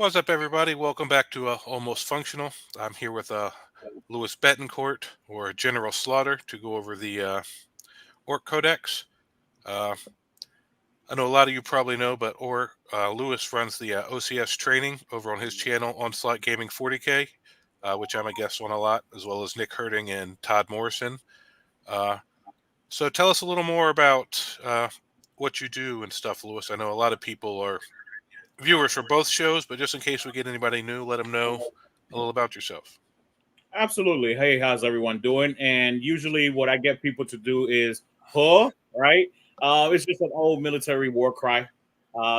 What's up, everybody? Welcome back to Almost Functional. I'm here with Luis Betancourt, or General Slaughter, to go over the Ork Codex. Uh, I know a lot of you probably know, but Luis runs the OCS training over on his channel, Onslaught Gaming 40K, which I'm a guest on a lot, as well as Nick Herding and Todd Morrison. So tell us a little more about what you do and stuff, Luis. I know a lot of people are viewers for both shows, but just in case we get anybody new, let them know a little about yourself. Absolutely. Hey, how's everyone doing? And usually, what I get people to do is "huh," right? It's just an old military war cry.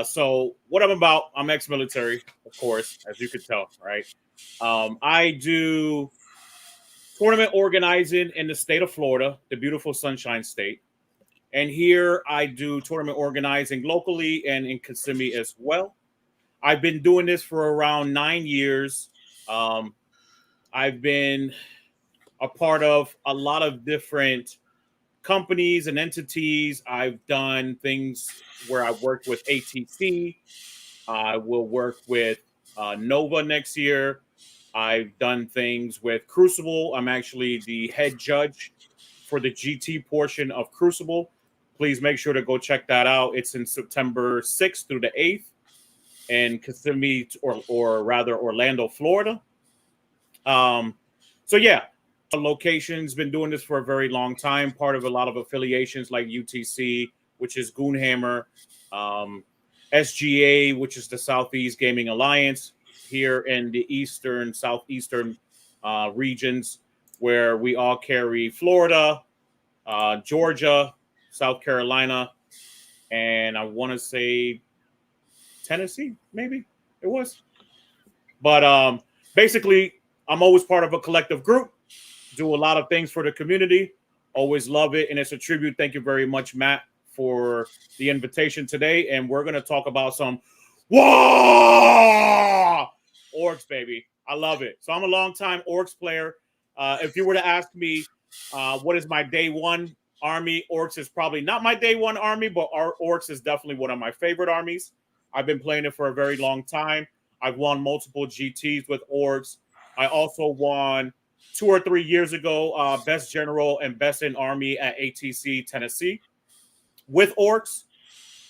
So, what I'm about, I'm ex-military, of course, as you could tell, right? I do tournament organizing in the state of Florida, the beautiful Sunshine State, and here I do tournament organizing locally and in Kissimmee as well. I've been doing this for around 9 years. Um, I've been a part of a lot of different companies and entities. I've done things where I've worked with ATC. I will work with Nova next year. I've done things with Crucible. I'm actually the head judge for the GT portion of Crucible. Please make sure to go check that out. It's in September 6th through the 8th in Kissimmee, or rather Orlando, Florida. So yeah, locations, been doing this for a very long time, part of a lot of affiliations like UTC, which is Goonhammer, um, SGA, which is the Southeast Gaming Alliance, here in the eastern, southeastern regions, where we all carry Florida, Georgia, South Carolina, and I want to say Tennessee, maybe it was. But basically, I'm always part of a collective group, do a lot of things for the community. Always love it. And it's a tribute. Thank you very much, Matt, for the invitation today. And we're going to talk about some Whoa! Orcs, baby. I love it. So I'm a longtime Orcs player. If you were to ask me what is my day one army, Orcs is probably not my day one army, but our Orcs is definitely one of my favorite armies. I've been playing it for a very long time. I've won multiple GTs with Orcs. I also won 2 or 3 years ago Best General and Best in Army at ATC Tennessee with Orcs.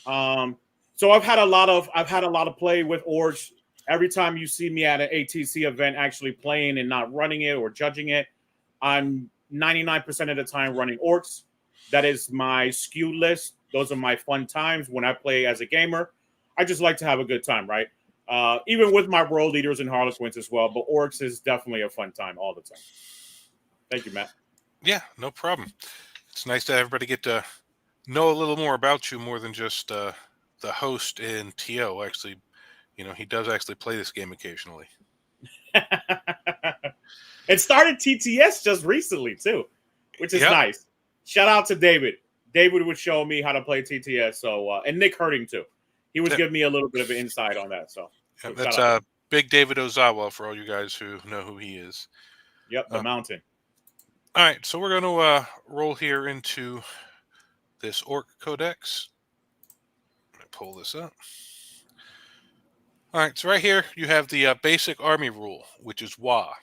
So I've had a lot of play with Orcs. Every time you see me at an ATC event actually playing and not running it or judging it, I'm 99% of the time running Orcs. That is my skew list. Those are my fun times when I play as a gamer. I just like to have a good time, right? Even with my world leaders and Harlequins as well. But Orcs is definitely a fun time all the time. Thank you, Matt. Yeah, no problem. It's nice to everybody get to know a little more about you, more than just the host in TO. Actually, he does actually play this game occasionally. It started TTS just recently too, which is nice. Shout out to David. David would show me how to play TTS. So and Nick Herding too. He was giving me a little bit of an insight on that. So that's Big David Ozawa for all you guys who know who he is. Yep, the mountain. All right, so we're going to roll here into this Ork Codex. Let me pull this up. All right, so right here you have the basic army rule, which is WA.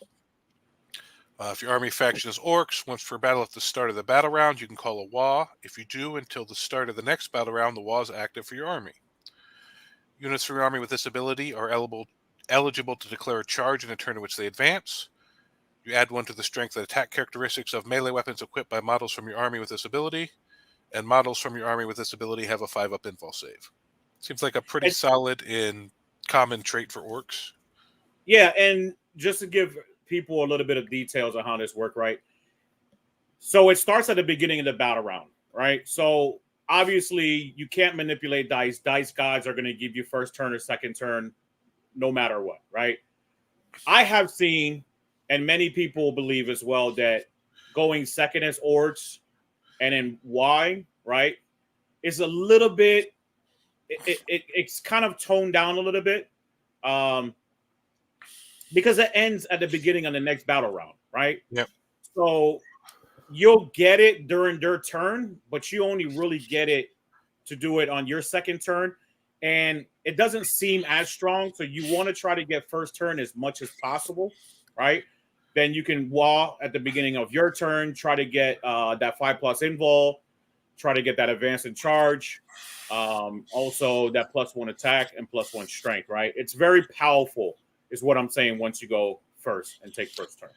If your army faction is Orcs, once per battle at the start of the battle round, you can call a WA. If you do, until the start of the next battle round, the WA is active for your army. Units from your army with this ability are eligible to declare a charge in a turn in which they advance. You add 1 to the strength and attack characteristics of melee weapons equipped by models from your army with this ability, and models from your army with this ability have a 5-up invul save. Seems like a pretty solid and common trait for Orcs. Yeah, and just to give people a little bit of details on how this works, right? So it starts at the beginning of the battle round, right? So obviously you can't manipulate dice. Dice gods are going to give you first turn or second turn no matter what, right? I have seen, and many people believe as well, that going second as Orcs and then Y, right, is a little bit, it's kind of toned down a little bit. Because it ends at the beginning of the next battle round, right? Yep. So you'll get it during their turn, but you only really get it to do it on your second turn. and it doesn't seem as strong. So you want to try to get first turn as much as possible, right? Then you can wall at the beginning of your turn, try to get that 5+ invul, try to get that advance and charge. Also, that +1 attack and +1 strength, right? It's very powerful, is what I'm saying, once you go first and take first turn.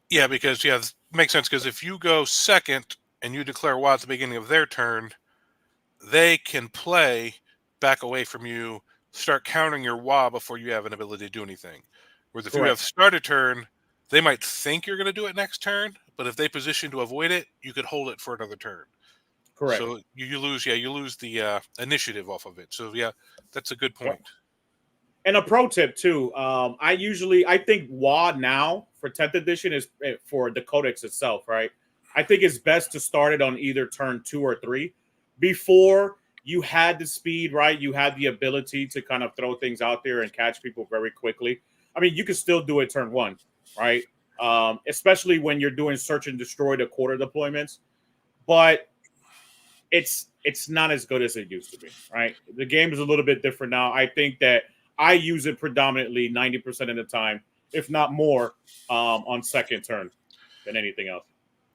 Yeah, because, yeah, this makes sense, because if you go second and you declare WA at the beginning of their turn, they can play back away from you, start countering your WA before you have an ability to do anything. Whereas if you have Correct. start a turn, they might think you're going to do it next turn, but if they position to avoid it, you could hold it for another turn. Correct. So you lose, you lose the initiative off of it. So yeah, that's a good Yep. point. And a pro tip too. I think WAD now for 10th edition is for the codex itself, right? I think it's best to start it on either turn 2 or 3 before you had the speed, right? You had the ability to kind of throw things out there and catch people very quickly. I mean, you can still do it turn 1, right? Especially when you're doing search and destroy the quarter deployments, but it's not as good as it used to be, right? The game is a little bit different now. I think that I use it predominantly 90% of the time, if not more, on second turn than anything else.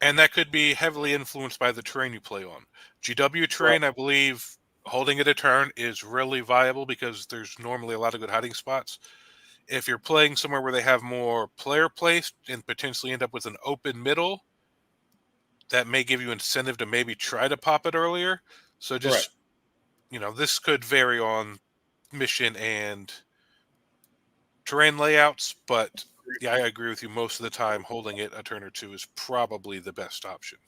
And that could be heavily influenced by the terrain you play on. GW terrain, I believe, holding it a turn is really viable because there's normally a lot of good hiding spots. If you're playing somewhere where they have more player placed and potentially end up with an open middle, that may give you incentive to maybe try to pop it earlier. So Correct. just, this could vary on mission and terrain layouts, but yeah, I agree with you. Most of the time, holding it a turn or two is probably the best option.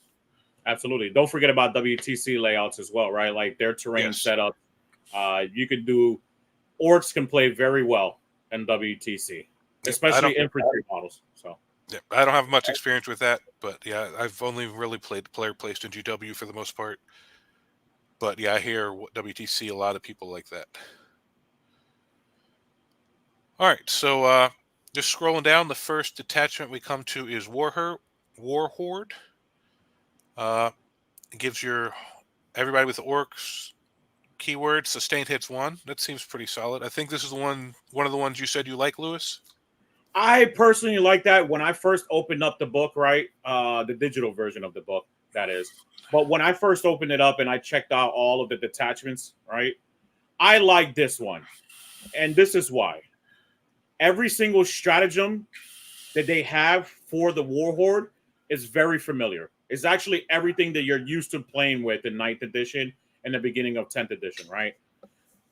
Absolutely. Don't forget about WTC layouts as well, right? Like their terrain Yes. setup. You could do orcs can play very well in WTC, Yep. especially infantry models. So Yeah, I don't have much experience with that, but yeah, I've only really played player placed in GW for the most part. But yeah, I hear WTC, a lot of people like that. All right, so just scrolling down, the first detachment we come to is Warhorde. It gives everybody with orcs keyword sustained hits 1. That seems pretty solid. I think this is one of the ones you said you like, Lewis. I personally like that when I first opened up the book, right? The digital version of the book, that is. But when I first opened it up and I checked out all of the detachments, right? I like this one. And this is why. Every single stratagem that they have for the Warhorde is very familiar. It's actually everything that you're used to playing with in 9th edition and the beginning of 10th edition, right?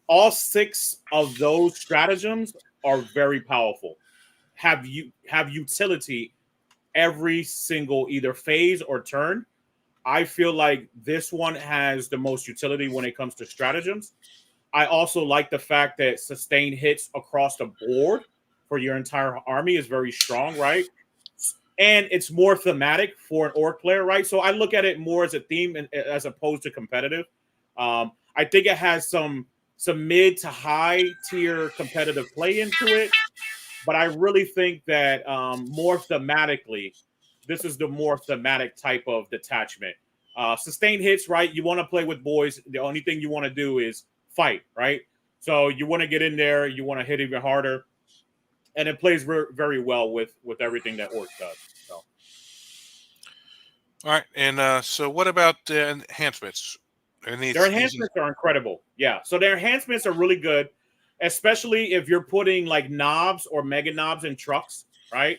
All 6 of those stratagems are very powerful. Have utility every single either phase or turn. I feel like this one has the most utility when it comes to stratagems. I also like the fact that sustained hits across the board for your entire army is very strong, right? And it's more thematic for an orc player, right? So I look at it more as a theme as opposed to competitive. I think it has some mid to high tier competitive play into it, but I really think that more thematically, this is the more thematic type of detachment. Sustained hits, right? You want to play with boys. The only thing you want to do is fight, right? So you want to get in there. You want to hit even harder, and it plays very well with everything that Orc does. So. All right, and so what about the enhancements? Their enhancements are incredible. Yeah, so their enhancements are really good, especially if you're putting like knobs or mega knobs in trucks, right?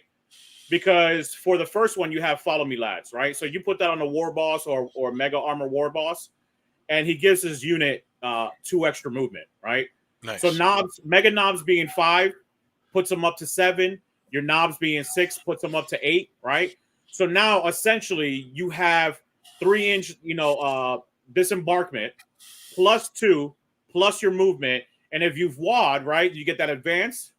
Because for the first one, you have Follow Me Lads, right? So you put that on a Warboss or Mega Armor Warboss, and he gives his unit 2 extra movement, right? Nice. So knobs, mega knobs being 5 puts them up to 7. Your knobs being 6 puts them up to 8, right? So now essentially you have 3-inch, disembarkment +2 plus your movement, and if you've WAD, right, you get that advance,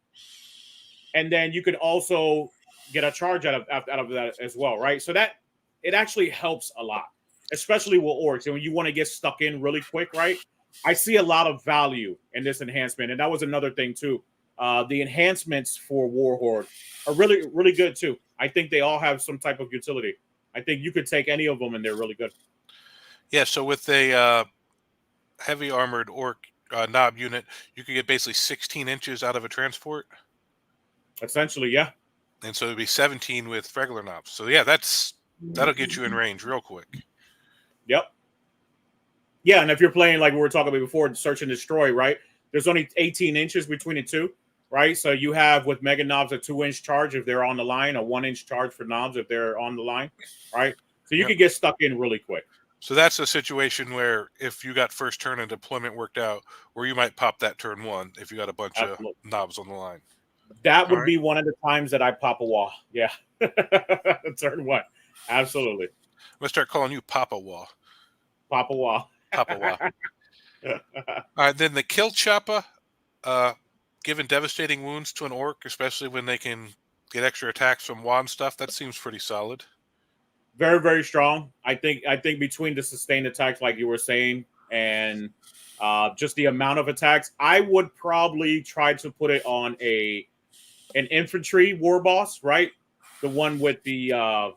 and then you could also get a charge out of that as well, right? So that it actually helps a lot, especially with orcs. And when you want to get stuck in really quick, right? I see a lot of value in this enhancement, and that was another thing too. The enhancements for Warhorde are really, really good too. I think they all have some type of utility. I think you could take any of them, and they're really good. Yeah. So with a heavy armored orc knob unit, you could get basically 16 inches out of a transport. Essentially, yeah. And so it'd be 17 with regular knobs. So yeah, that'll get you in range real quick. Yep. Yeah, and if you're playing like we were talking about before, search and destroy, right? There's only 18 inches between the two, right? So you have with mega knobs a 2-inch charge if they're on the line, a 1-inch charge for knobs if they're on the line, right? So you Yep. could get stuck in really quick. So that's a situation where if you got first turn and deployment worked out, where you might pop that turn 1 if you got a bunch of Absolutely. knobs on the line. That All would right. be one of the times that I pop a wall. Yeah. Turn 1. Absolutely. I'm gonna start calling you Papa Wall. Pop a wall. Papa Wall. All right, then the kill chopper, giving devastating wounds to an orc, especially when they can get extra attacks from wand stuff. That seems pretty solid. Very, very strong. I think between the sustained attacks, like you were saying, and just the amount of attacks, I would probably try to put it on an infantry war boss, right? The one with the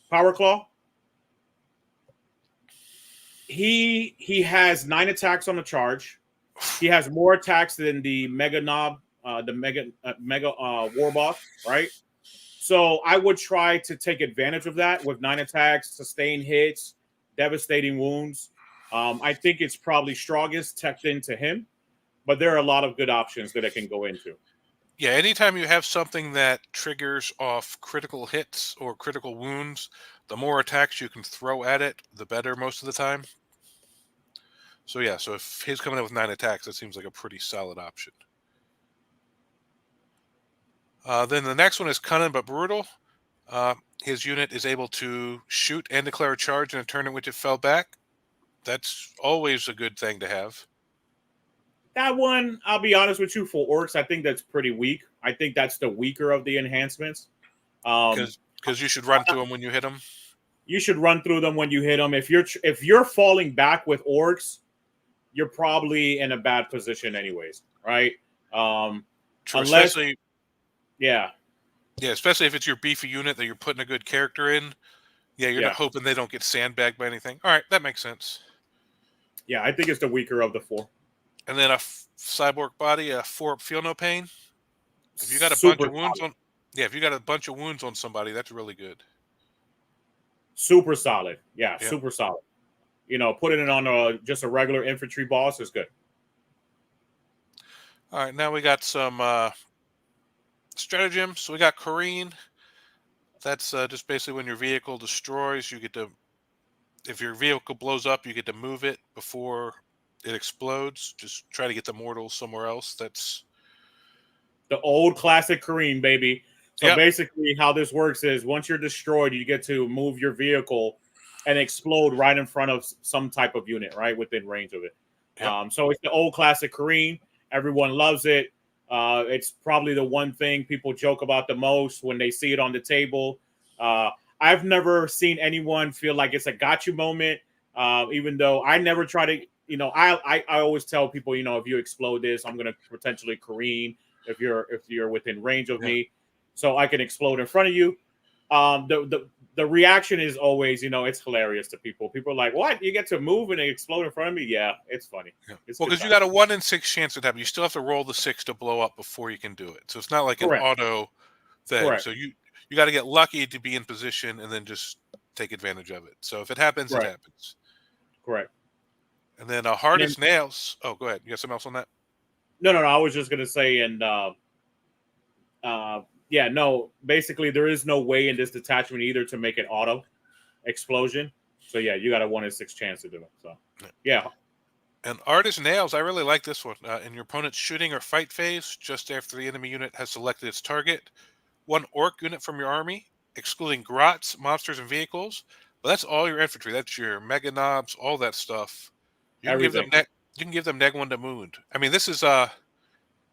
power claw. He has 9 attacks on the charge. He has more attacks than the mega knob, the mega war boss, right? So I would try to take advantage of that with 9 attacks, sustained hits, devastating wounds. I think it's probably strongest teched into him, but there are a lot of good options that I can go into. Yeah, anytime you have something that triggers off critical hits or critical wounds, the more attacks you can throw at it, the better most of the time. So yeah, so if he's coming in with 9 attacks, that seems like a pretty solid option. Then the next one is cunning but brutal. His unit is able to shoot and declare a charge in a turn in which it fell back. That's always a good thing to have. That one, I'll be honest with you, for orcs, I think that's pretty weak. I think that's the weaker of the enhancements. Because you should run through them when you hit them. You should run through them when you hit them. If you're falling back with orcs, you're probably in a bad position, anyways, right? True, Unless, yeah, especially if it's your beefy unit that you're putting a good character in. Yeah, you're not hoping they don't get sandbagged by anything. All right, that makes sense. Yeah, I think it's the weaker of the 4. And then a cyborg body, a 4 feel no pain. If you got a Super bunch of wounds solid. if you got a bunch of wounds on somebody, that's really good. Super solid. Yeah, Yep. super solid. Putting it on just a regular infantry boss is good. All right, now we got some stratagems. So we got Kareen. That's just basically when your vehicle destroys, you get to, if your vehicle blows up, you get to move it before it explodes. Just try to get the mortals somewhere else. That's the old classic Kareem, baby. So yep. basically how this works is once you're destroyed, you get to move your vehicle and explode right in front of some type of unit, right? Within range of it. Yep. So it's the old classic Kareem. Everyone loves it. It's probably the one thing people joke about the most when they see it on the table. I've never seen anyone feel like it's a gotcha moment, even though I never try to, I always tell people, if you explode this, I'm going to potentially Kareem if you're within range of me, so I can explode in front of you. The reaction is always, it's hilarious to people. People are like, "What? You get to move and explode in front of me?" Yeah, it's funny. Yeah. It's Well, because you got a 1 in 6 chance it happen. You still have to roll the 6 to blow up before you can do it. So it's not like Correct. an auto thing. Correct. So you got to get lucky to be in position and then just take advantage of it. So if it happens, Correct. it happens. Correct. And then hard as nails. Oh, go ahead. You got something else on that? No. I was just gonna say, and yeah, no. Basically, there is no way in this detachment either to make it auto explosion. So yeah, you got a 1 in 6 chance to do it. So yeah. And artist nails, I really like this one. In your opponent's shooting or fight phase, just after the enemy unit has selected its target, 1 orc unit from your army, excluding grots, monsters, and vehicles. But that's all your infantry. That's your mega knobs, all that stuff. You can Everything. give them neg 1 to wound. I mean, this is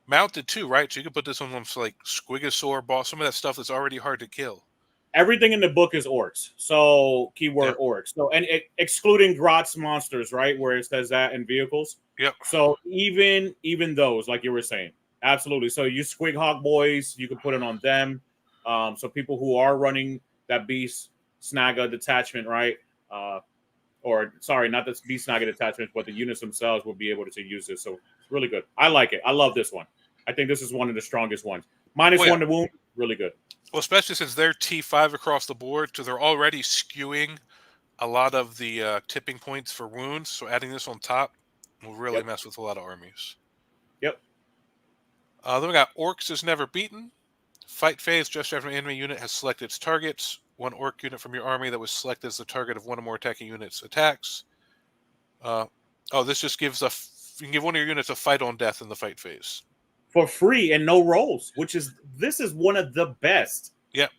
mounted too, right? So you can put this on them like Squigosaur, boss, some of that stuff that's already hard to kill. Everything in the book is orcs. So keyword orcs. So and excluding grots monsters, right? Where it says that in vehicles. Yep. So even those, like you were saying, absolutely. So you Squig Hawk boys, you can put it on them. So people who are running that beast Snaga detachment, right? or sorry, not the beast nugget attachments, but the units themselves will be able to use this. So it's really good. I like it. I love this one. I think this is one of the strongest ones. Well, yeah. -1 to wound, really good. Well, especially since they're T5 across the board, so they're already skewing a lot of the tipping points for wounds. So adding this on top will really mess with a lot of armies. Yep. Then we got Orcs is never beaten. Fight phase, just after an enemy unit has selected its targets. One Orc unit from your army that was selected as the target of one or more attacking units attacks. This just gives you can give one of your units a fight on death in the fight phase. For free and no rolls, this is one of the best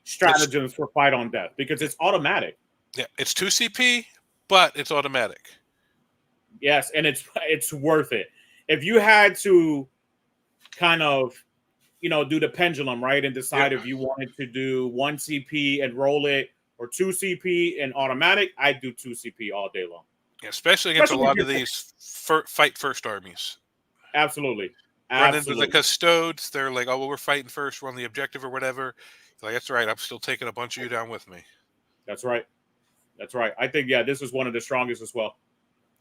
stratagems for fight on death because it's automatic. Yeah, it's 2 CP, but it's automatic. Yes, and it's worth it. If you had to kind of do the pendulum, right, and decide if you wanted to do 1 CP and roll it or 2 CP and automatic, I'd do 2 CP all day long. Yeah, especially against a lot of these fight first armies. Absolutely. Run into the custodes, they're like, oh, well, we're fighting first, we're on the objective or whatever. Like, that's right, I'm still taking a bunch of you down with me. That's right. I think, this is one of the strongest as well.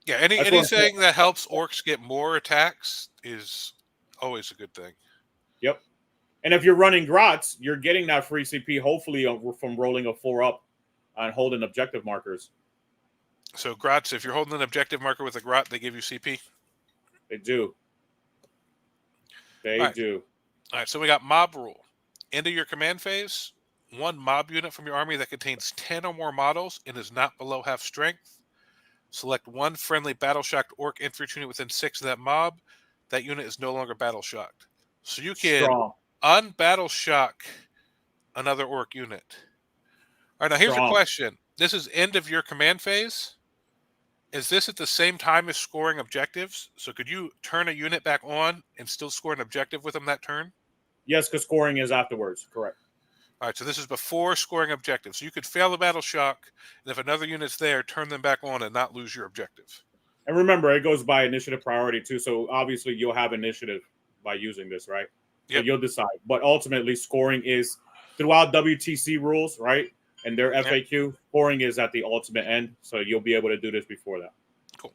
Yeah, anything that helps Orcs get more attacks is always a good thing. Yep. And if you're running Grots, you're getting that free CP, hopefully, from rolling a 4-up and holding objective markers. So Grots, if you're holding an objective marker with a Grot, they give you CP? They do. They do. All right, so we got mob rule. End of your command phase, 1 mob unit from your army that contains 10 or more models and is not below half strength. Select 1 friendly battle-shocked Orc infantry unit within 6 of that mob. That unit is no longer battle-shocked. So you can unbattle shock another Orc unit. All right, now here's a question. This is end of your command phase. Is this at the same time as scoring objectives? So could you turn a unit back on and still score an objective with them that turn? Yes, because scoring is afterwards. Correct. All right, so this is before scoring objectives. So you could fail the battle shock, and if another unit's there, turn them back on and not lose your objective. And remember, it goes by initiative priority too. So obviously you'll have initiative by using this, right? Yep. So you'll decide. But ultimately, scoring is throughout WTC rules, right? And their FAQ, scoring is at the ultimate end. So you'll be able to do this before that. Cool.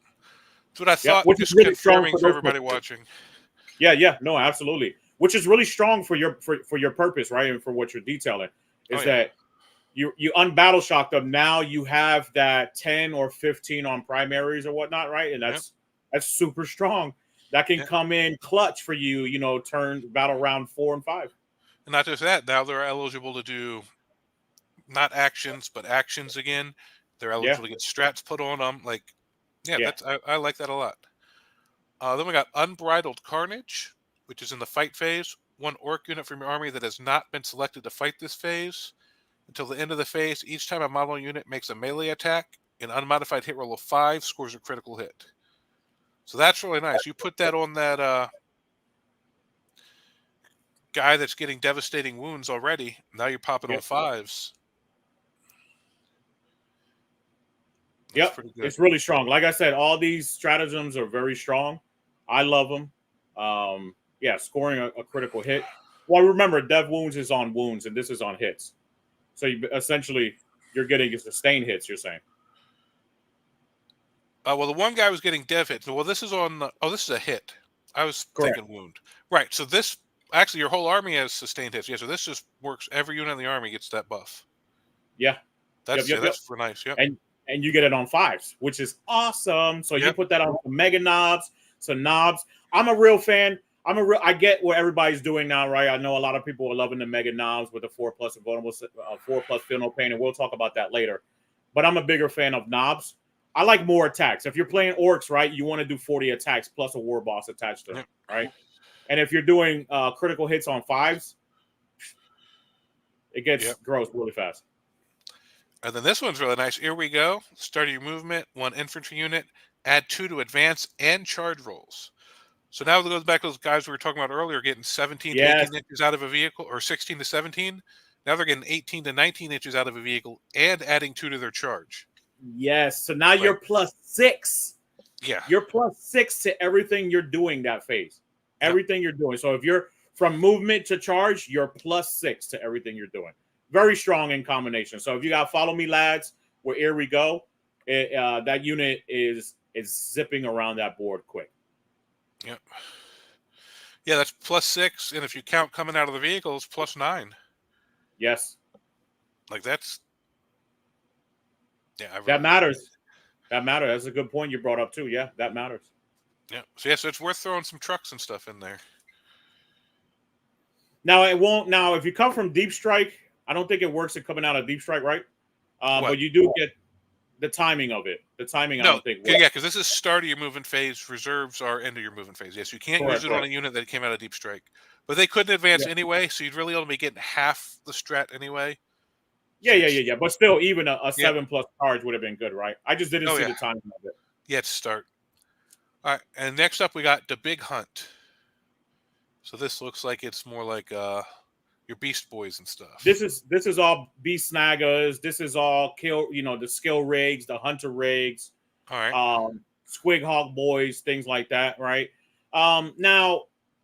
That's what I thought. Which just is really confirming for everybody watching. Yeah, no, absolutely. Which is really strong for your purpose, right? And for what you're detailing. Is that you unbattle shock them. Now you have that 10 or 15 on primaries or whatnot, right? And that's super strong. That can come in clutch for you, turn battle round 4 and 5. And not just that, now they're eligible to do not actions, but actions again. They're eligible to get strats put on them. Like, I like that a lot. Then we got Unbridled Carnage, which is in the fight phase. 1 Orc unit from your army that has not been selected to fight this phase. Until the end of the phase, each time a model unit makes a melee attack, an unmodified hit roll of 5 scores a critical hit. So that's really nice. You put that on that guy that's getting devastating wounds already. Now you're popping on 5s. Yep, it's really strong. Like I said, all these stratagems are very strong. I love them. Scoring a critical hit. Well, remember, dev wounds is on wounds, and this is on hits. So you're getting sustained hits, you're saying. Well, the one guy was getting dev hits. Well, this is on. This is a hit. I was thinking wound. Right. So this actually, your whole army has sustained hits. Yeah. So this just works. Every unit in the army gets that buff. Yeah. That's for nice. Yeah. And you get it on 5s, which is awesome. So you put that on mega knobs, knobs. I'm a real fan. I get what everybody's doing now, right? I know a lot of people are loving the mega knobs with the 4+ vulnerable, 4+ feel no pain, and we'll talk about that later. But I'm a bigger fan of knobs. I like more attacks. If you're playing Orcs, right, you want to do 40 attacks plus a Warboss attached to them, right? And if you're doing critical hits on 5s, it gets gross really fast. And then this one's really nice. Here we go. Start your movement, 1 infantry unit, add 2 to advance and charge rolls. So now it goes back to those guys we were talking about earlier, getting 17 to 18 inches out of a vehicle, or 16 to 17. Now they're getting 18 to 19 inches out of a vehicle and adding 2 to their charge. Yes. So now you're +6. Yeah. You're +6 to everything you're doing that phase. Everything you're doing. So if you're from movement to charge, you're +6 to everything you're doing. Very strong in combination. So if you got follow me, lads, here we go. that unit is zipping around that board quick. Yep. Yeah, that's +6, and if you count coming out of the vehicles, +9. Yes, Like that's yeah, I that really like it. matters. That matters. That's a good point you brought up too. Yeah, that matters. Yeah. So yeah, so it's worth throwing some trucks and stuff in there. Now it won't. Now if you come from Deep Strike, I don't think it works at coming out of Deep Strike, right? What? But you do get the timing of it. The timing, I No, don't think yeah, works. because this is start of your moving phase. Reserves are end of your moving phase. Yes, you can't use Correct, it on a correct. unit that came out of Deep Strike, but they couldn't advance Yeah, anyway, so you'd really only be getting half the strat anyway. yeah, So yeah, it's yeah, yeah. But still, even a yeah. 7+ charge would have been good, right? I just didn't Oh see yeah, the timing of it. yeah. It's start. All right, and next up we got the Big Hunt. So this looks like it's more like your Beast Boys and stuff. This is all beast snaggers. This is all kill. The skill rigs, the hunter rigs, All right. squig hawk boys, things like that, right? Now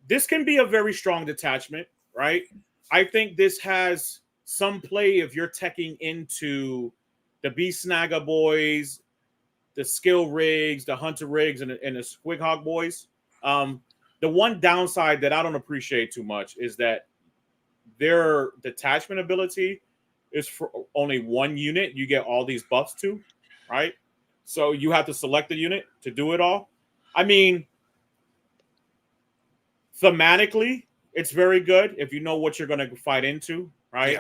this can be a very strong detachment, right? I think this has some play if you're teching into the beast snagger boys, the skill rigs, the hunter rigs, and the squig hawk boys. Um, the one downside that I don't appreciate too much is that their detachment ability is for only one unit. You get all these buffs to, right? So you have to select the unit to do it all. I mean, thematically, it's very good if you know what you're going to fight into, Yeah. right?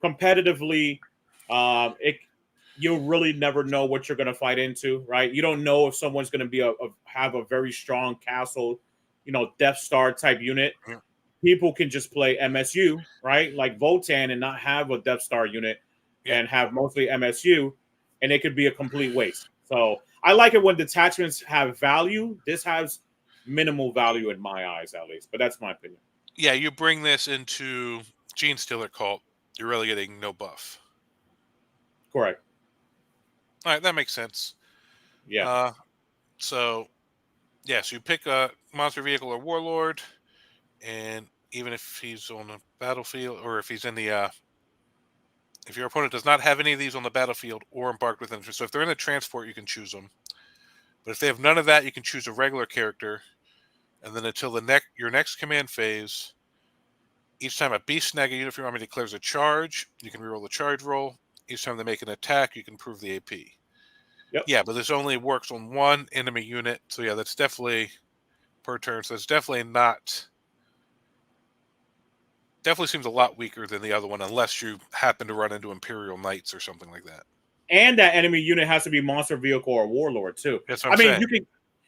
Competitively, it you'll really never know what you're going to fight into, right? You don't know if someone's going to be have a very strong castle, Death Star type unit. Yeah. People can just play MSU, right? Like Votan and not have a Death Star unit Yeah. and have mostly MSU, and it could be a complete waste. So I like it when detachments have value. This has minimal value in my eyes, at least, but that's my opinion. Yeah. You bring this into Gene Stealer Cult, you're really getting no buff. Correct. All right, that makes sense. Yeah. Uh, so yeah, so you pick a monster vehicle or warlord, and even if he's on the battlefield or if he's in the if your opponent does not have any of these on the battlefield or embarked within, so if they're in the transport, you can choose them. But if they have none of that, you can choose a regular character, and then until your next command phase, each time a beast snag unit from your army declares a charge, you can reroll the charge roll. Each time they make an attack, you can improve the AP. Yep. Yeah, but this only works on one enemy unit, so yeah, that's definitely per turn. So it's definitely not. Definitely seems a lot weaker than the other one, unless you happen to run into Imperial Knights or something like that. And that enemy unit has to be monster vehicle or warlord too. That's what I I'm mean, saying.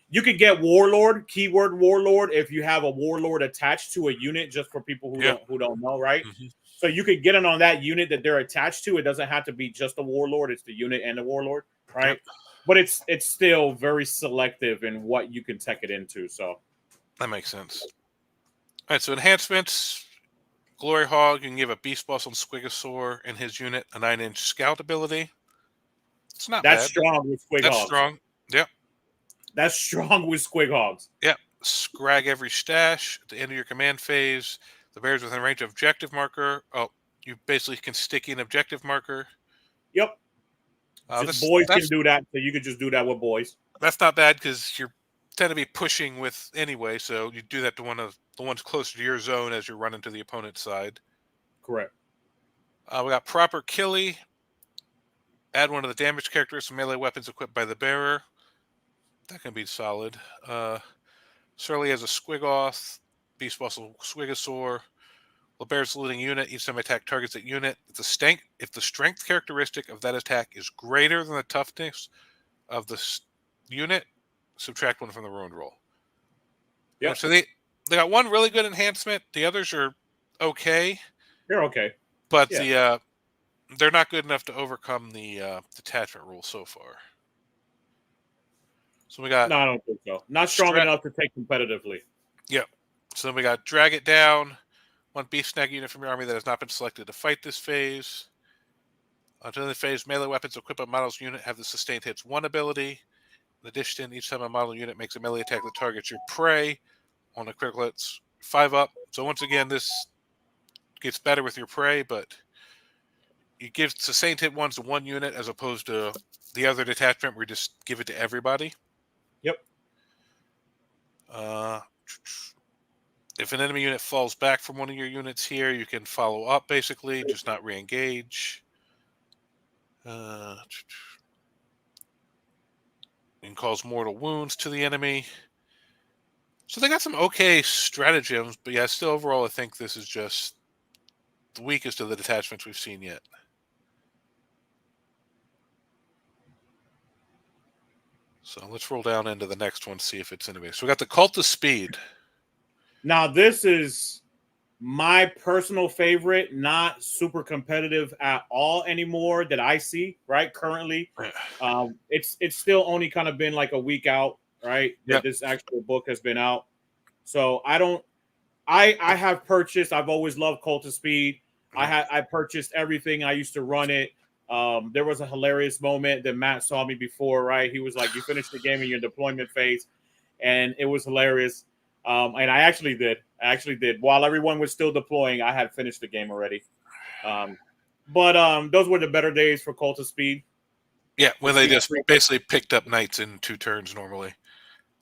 you could get warlord, keyword warlord, if you have a warlord attached to a unit. Just for people who Yeah. don't know, right? Mm-hmm. So you could get it on that unit that they're attached to. It doesn't have to be just a warlord; it's the unit and the warlord, right? Yep. But it's still very selective in what you can tech it into. So That makes sense. All right, so enhancements. Glory Hog, you can give a Beast Boss on Squigosaur and his unit a 9-inch scout ability. It's not that's bad. strong with squig That's hogs. strong. Yep. That's strong with squig hogs. Yep. Scrag every stash at the end of your command phase. The bears within range of objective marker. Oh, you basically can stick in objective marker. Yep. Just This boys can do that, so you could just do that with boys. that's not bad because you're tend to be pushing with anyway, so you do that to one of the ones closer to your zone as you're running to the opponent's side. Correct. We got proper killy. Add one of the damage characteristics to melee weapons equipped by the bearer. That can be solid. Surly has a Squigoth, Beast Muscle Squigosaur. The bear's looting unit. Each time attack targets that unit, if the strength characteristic of that attack is greater than the toughness of the unit, subtract one from the ruined roll. Yeah. So they got one really good enhancement. The others are okay. They're okay. But Yeah. they're not good enough to overcome the detachment rule so far. So we got No, I don't think so. Not strong enough to take competitively. Yep. So then we got Drag It Down, one Beast Snag unit from your army that has not been selected to fight this phase. Until the phase, melee weapons equipped on model's unit have the sustained hits 1 ability. In addition, each time a model unit makes a melee attack that targets your prey on a critical, it's 5 up. So once again, this gets better with your prey, but you give sustained hit ones to one unit as opposed to the other detachment where you just give it to everybody. Yep. If an enemy unit falls back from one of your units here, you can follow up, basically, just not re-engage. You can cause mortal wounds to the enemy. So they got some okay stratagems, but yeah, still overall, I think this is just the weakest of the detachments we've seen yet. So let's roll down into the next one, see if it's anyway. So we got the Cult of Speed. Now, this is my personal favorite, not super competitive at all anymore that I see, right? Currently, it's still only kind of been like a week out, right? That this actual book has been out. So I have purchased, I've always loved Cult of Speed. I purchased everything. I used to run it. There was a hilarious moment that Matt saw me before, right? He was like, you finished the game in your deployment phase. And it was hilarious. And I actually did. While everyone was still deploying, I had finished the game already. But those were the better days for Cult of Speed. Yeah, when they just basically picked up knights in 2 turns normally.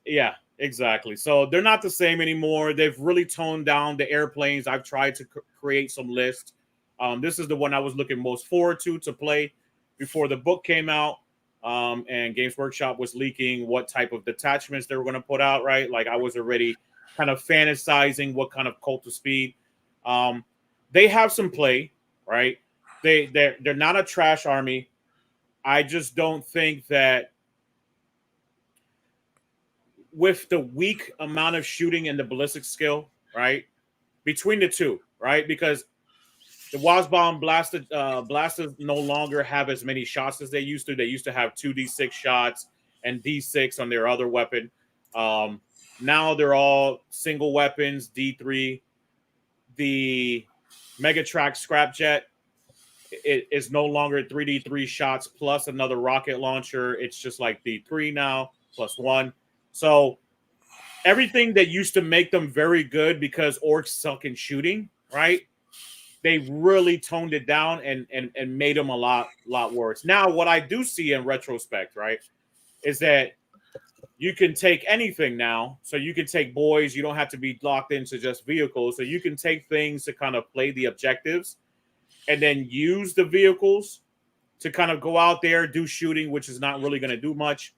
Yeah, exactly. So they're not the same anymore. They've really toned down the airplanes. I've tried to create some lists. This is the one I was looking most forward to play before the book came out. And Games Workshop was leaking what type of detachments they were going to put out, right? Like I was already kind of fantasizing what kind of Cult of Speed. They have some play, right? They're not a trash army. I just don't think that with the weak amount of shooting and the ballistic skill, right? Between the two, right? Because the Wasbomb blasters no longer have as many shots as they used to. They used to have 2d6 shots and d6 on their other weapon. Now they're all single weapons, D3. The Megatrack Scrapjet it is no longer 3d3 shots plus another rocket launcher. It's just like D3 now plus 1. So everything that used to make them very good because orcs suck in shooting, right? They really toned it down and made them a lot worse. Now, what I do see in retrospect, right, is that you can take anything now. So you can take boys. You don't have to be locked into just vehicles. So you can take things to kind of play the objectives and then use the vehicles to kind of go out there, do shooting, which is not really going to do much,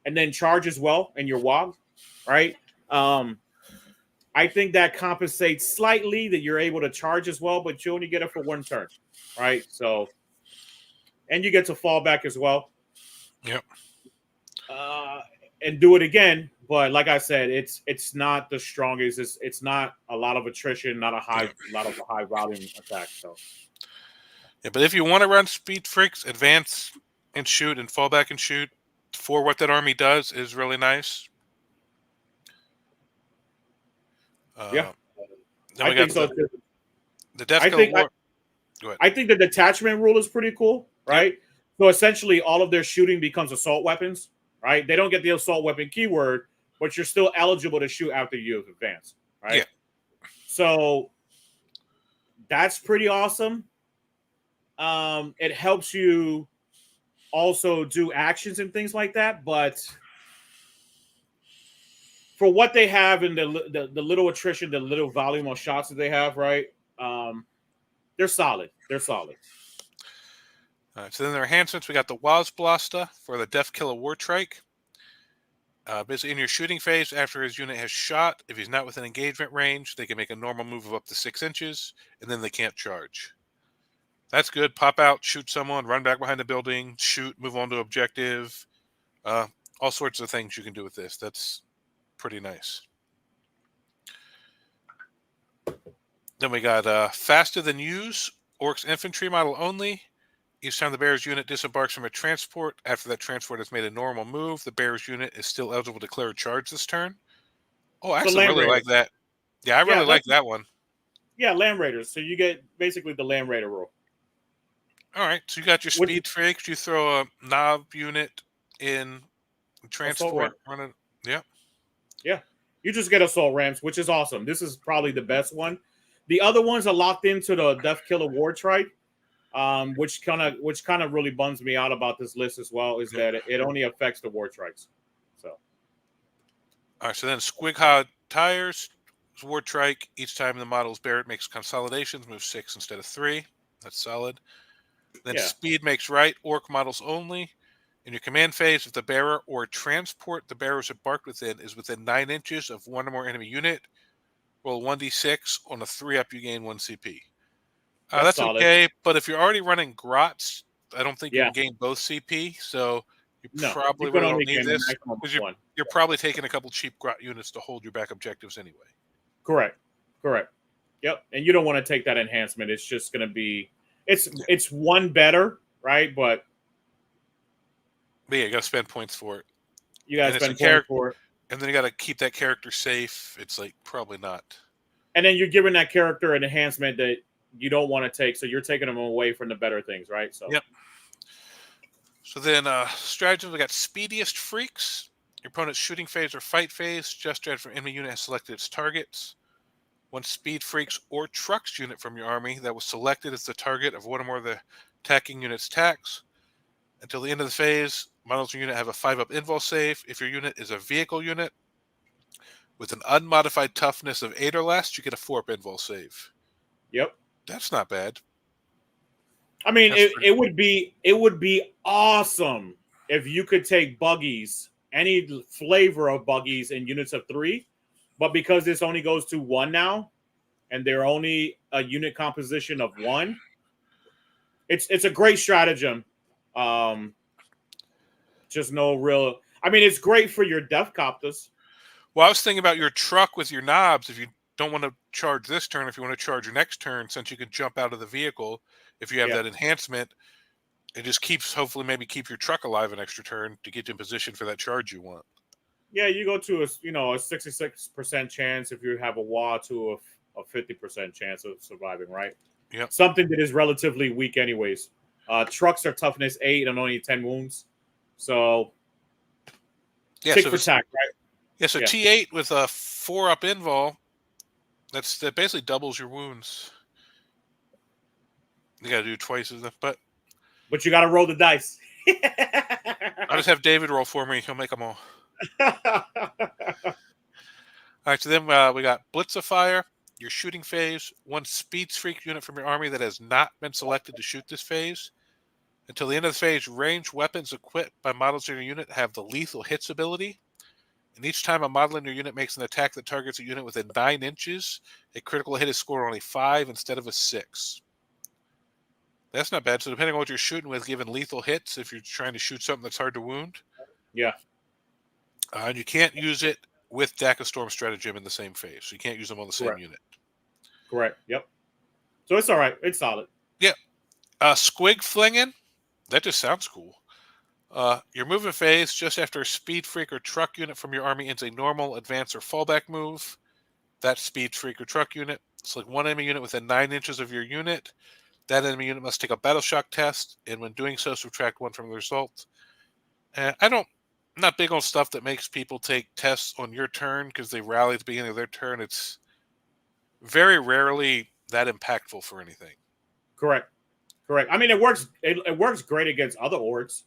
and then charge as well in your WOG, right? I think that compensates slightly that you're able to charge as well, but you only get it for 1 turn, right? So, and you get to fall back as well. Yep. And do it again, but like I said, it's not the strongest. It's not a lot of attrition, not a lot of high volume attack. So, yeah, but if you want to run Speed Freaks, advance and shoot and fall back and shoot for what that army does is really nice. Yeah, then we got so. The Death Killer War. Go ahead. I think the detachment rule is pretty cool, right? Yep. So essentially, all of their shooting becomes assault weapons, right? They don't get the assault weapon keyword, but you're still eligible to shoot after you've advanced, right? Yeah. So that's pretty awesome. It helps you also do actions and things like that, but for what they have and the little attrition, the little volume of shots that they have, right? They're solid. They're solid. All right, so then their enhancements, we got the Wasblaster for the Death Killer War Trike. Basically, in your shooting phase, after his unit has shot, if he's not within engagement range, they can make a normal move of up to 6 inches, and then they can't charge. That's good. Pop out, shoot someone, run back behind the building, shoot, move on to objective. All sorts of things you can do with this. That's pretty nice. Then we got Faster Than Use, Orcs Infantry model only. Each time the bearer's unit disembarks from a transport, after that transport has made a normal move, the bearer's unit is still eligible to declare a charge this turn. Oh, I actually really like that. Yeah, I really like that one. Yeah, Land Raiders. So you get basically the Land Raider rule. All right, so you got your Speed Freaks. You throw a Knob unit in transport. Yeah. Yeah. You just get Assault Rams, which is awesome. This is probably the best one. The other ones are locked into the Death Killer War Trike. which kind of really bums me out about this list as well, is that it only affects the war trikes. So, all right. So then Squig Hog tires, war trike. Each time the model's bear, it makes consolidations, moves 6 instead of 3. That's solid. Then yeah, speed makes right. Orc models only. In your command phase, if the bearer or transport the bearers embarked within is within 9 inches of one or more enemy unit, roll 1d6. On a 3-up, you gain 1 CP. that's That's solid. okay, but if you're already running Grots, I don't think you Yeah, can gain both CP, so you no, you probably can really don't only need gain the this maximum of because one. you're probably taking a couple cheap Grot units to hold your back objectives anyway. Correct. Yep. And you don't want to take that enhancement. It's just going to be it's one better, right? But yeah, you got to spend points for it, you got to and it's a spend points character, for it. and then you got to keep that character safe. It's like probably not. And then you're giving that character an enhancement that you don't want to take, so you're taking them away from the better things, right? So Yep. So then, strategies, we got Speediest Freaks. Your opponent's shooting phase or fight phase, just after an enemy unit has selected its targets. One Speed Freaks or Trucks unit from your army that was selected as the target of one or more of the attacking unit's attacks. Until the end of the phase, models your unit have a 5-up invul save. If your unit is a vehicle unit with an unmodified toughness of 8 or less, you get a 4-up invul save. yep. That's not bad. I mean, That's it would be awesome if you could take buggies, any flavor of buggies in units of 3, but because this only goes to 1 now, and they're only a unit composition of 1, it's a great stratagem. Just no real. I mean, it's great for your death copters. Well, I was thinking about your truck with your knobs. If you don't want to charge this turn, if you want to charge your next turn, since you can jump out of the vehicle, if you have that enhancement, it just keeps, hopefully, maybe keep your truck alive an extra turn to get you in position for that charge you want. Yeah, you go to a 66% chance if you have a wall to a 50% chance of surviving, right? Yep. Something that is relatively weak, anyways. Trucks are toughness 8 and only 10 wounds, so Yeah, 6 so for tack, right? Yeah, so T8 with a 4-up invul, that basically doubles your wounds. You got to do twice as that, but you got to roll the dice. I'll just have David roll for me. He'll make them all. All right, so then we got Blitzifier, your shooting phase. One Speed Freak unit from your army that has not been selected to shoot this phase. Until the end of the phase, ranged weapons equipped by models in your unit have the lethal hits ability. And each time a model in your unit makes an attack that targets a unit within 9 inches, a critical hit is scored on a 5 instead of a 6. That's not bad. So depending on what you're shooting with, given lethal hits, if you're trying to shoot something that's hard to wound. Yeah. And you can't use it with Daka Storm Stratagem in the same phase. So you can't use them on the same unit. Correct. Yep. So it's all right. It's solid. Yeah. Squig Flinging. That just sounds cool. Your movement phase, just after a Speed Freak or Truck unit from your army ends a normal, advance, or fallback move, that Speed Freak or Truck unit, select one enemy unit within 9 inches of your unit. That enemy unit must take a Battle Shock test, and when doing so, subtract 1 from the result. I'm not big on stuff that makes people take tests on your turn because they rally at the beginning of their turn. It's very rarely that impactful for anything. Correct. I mean, it works. It works great against other orcs.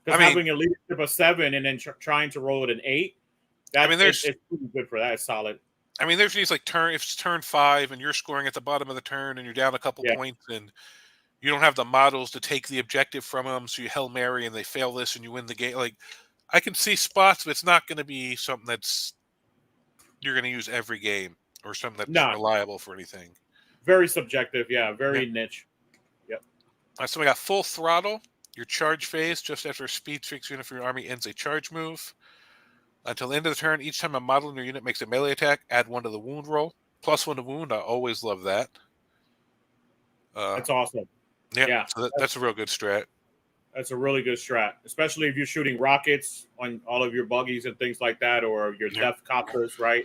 Because having a leadership of 7 and then trying to roll it an 8, it's pretty good for that. It's solid. I mean, there's these like if it's turn 5 and you're scoring at the bottom of the turn and you're down a couple points and you don't have the models to take the objective from them, so you Hail Mary and they fail this and you win the game. Like, I can see spots, but it's not going to be something that's you're going to use every game or something that's reliable for anything. Very subjective, yeah. Very niche. Yep. All right, so we got Full Throttle. Your charge phase, just after a Speed Freaks unit from your army ends a charge move. Until the end of the turn, each time a model in your unit makes a melee attack, add 1 to the wound roll. +1 to wound. I always love that. That's awesome. Yeah. So that's a real good strat. That's a really good strat, especially if you're shooting rockets on all of your buggies and things like that, or your death copters, right?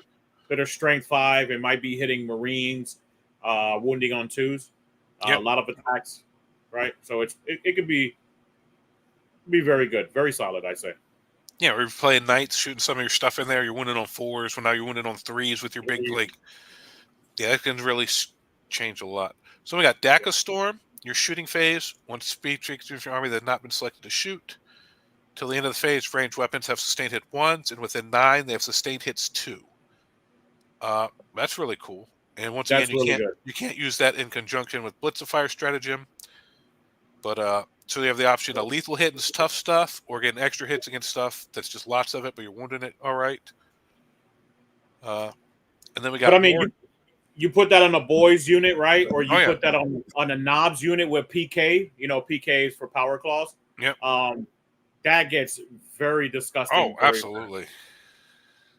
That are strength 5 and might be hitting Marines, wounding on 2s. A lot of attacks, right? So it could be very good, very solid, I say. Yeah, we're playing knights, shooting some of your stuff in there. You're winning on 4s, when now you're winning on 3s with your big, that can really change a lot. So we got Daka Storm. Your shooting phase, once speed streaks through your army that have not been selected to shoot. Till the end of the phase, ranged weapons have sustained hit once, and within 9, they have sustained hits 2. That's really cool. And once again, That's really good. you can't use that in conjunction with Blitzifier stratagem. But so you have the option of lethal hit and tough stuff, or getting extra hits against stuff that's just lots of it, but you're wounding it all right. And then we got But I mean, more. you put that on a boys unit, right? Or you Oh, yeah. put that on a knobs unit with PK. You know, PK is for power claws. Yep. That gets very disgusting. Oh, absolutely.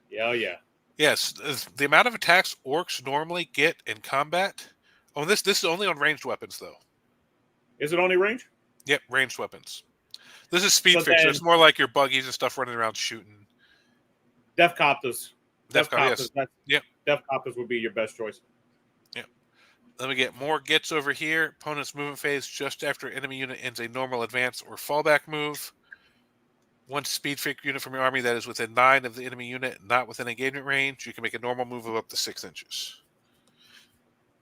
Yeah, yeah. Yes, the amount of attacks orcs normally get in combat. Oh, this is only on ranged weapons, though. Is it only range? Yep, ranged weapons. This is speed So fix. then- It's more like your buggies and stuff running around shooting. Death Copters. Yes. Yep. Death Copters would be your best choice. Yep. Then we get more gets over here. Opponent's movement phase just after enemy unit ends a normal advance or fallback move. One speed fix unit from your army that is within 9 of the enemy unit, not within engagement range, you can make a normal move of up to 6 inches.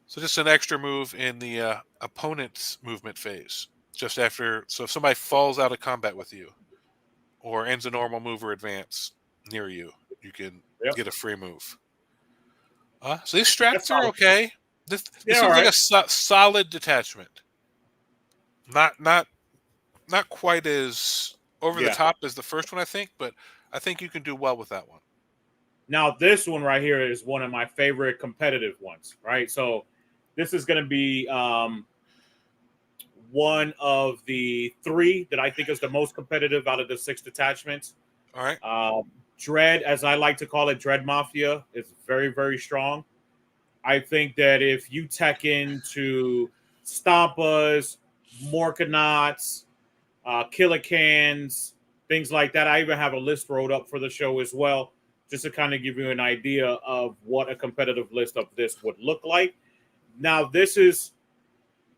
So just an extra move in the opponent's movement phase. Just after, so if somebody falls out of combat with you, or ends a normal move or advance near you, you can get a free move. So these strats are okay. This seems like a solid detachment. Not quite as over the top as the first one, I think, but I think you can do well with that one. Now, this one right here is one of my favorite competitive ones, right? So this is going to be one of the 3 that I think is the most competitive out of the 6 detachments. All right. Dread, as I like to call it, Dread Mafia is very, very strong. I think that if you tech into Stompas, Morkanauts, Killicans, things like that, I even have a list rolled up for the show as well, just to kind of give you an idea of what a competitive list of this would look like. Now, this is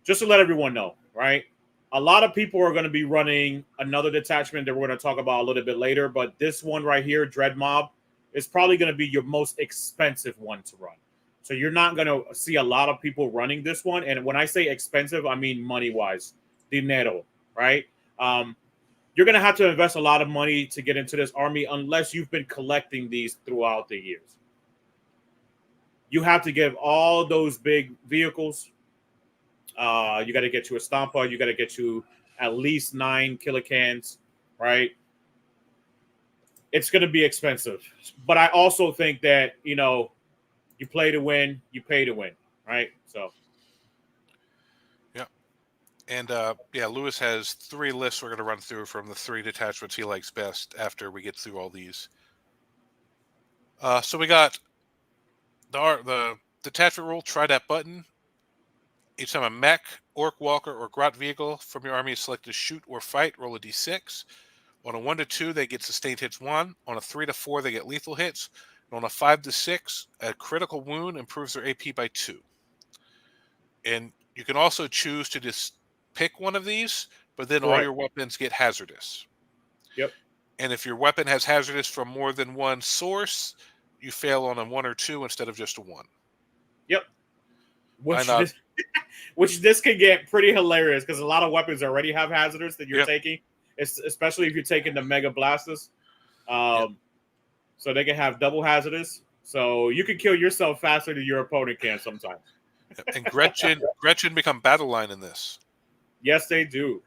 just to let everyone know, right? A lot of people are going to be running another detachment that we're going to talk about a little bit later, but this one right here, Dread Mob, is probably going to be your most expensive one to run. So you're not going to see a lot of people running this one. And when I say expensive, I mean money-wise, dinero, right? You're going to have to invest a lot of money to get into this army unless you've been collecting these throughout the years. You have to give all those big vehicles. You got to get you a Stompa. You got to get you at least 9 Killicans, right? It's going to be expensive. But I also think that, you know, you play to win, you pay to win, right? So. Yeah. And, Lewis has 3 lists we're going to run through from the 3 detachments he likes best after we get through all these. So we got the detachment rule, try that button. Each time a mech, orc walker, or grot vehicle from your army is selected to shoot or fight, roll a d6. On a 1 to 2, they get sustained hits 1. On a 3 to 4, they get lethal hits. And on a 5 to 6, a critical wound improves their AP by 2. And you can also choose to just pick one of these, but then all your weapons get hazardous. Yep. And if your weapon has hazardous from more than one source, you fail on a 1 or 2 instead of just a 1. Yep. Which this can get pretty hilarious because a lot of weapons already have hazardous that you're taking, especially if you're taking the Mega Blasters. So they can have double hazardous. So you can kill yourself faster than your opponent can sometimes. And Gretchen become battle line in this. Yes, they do.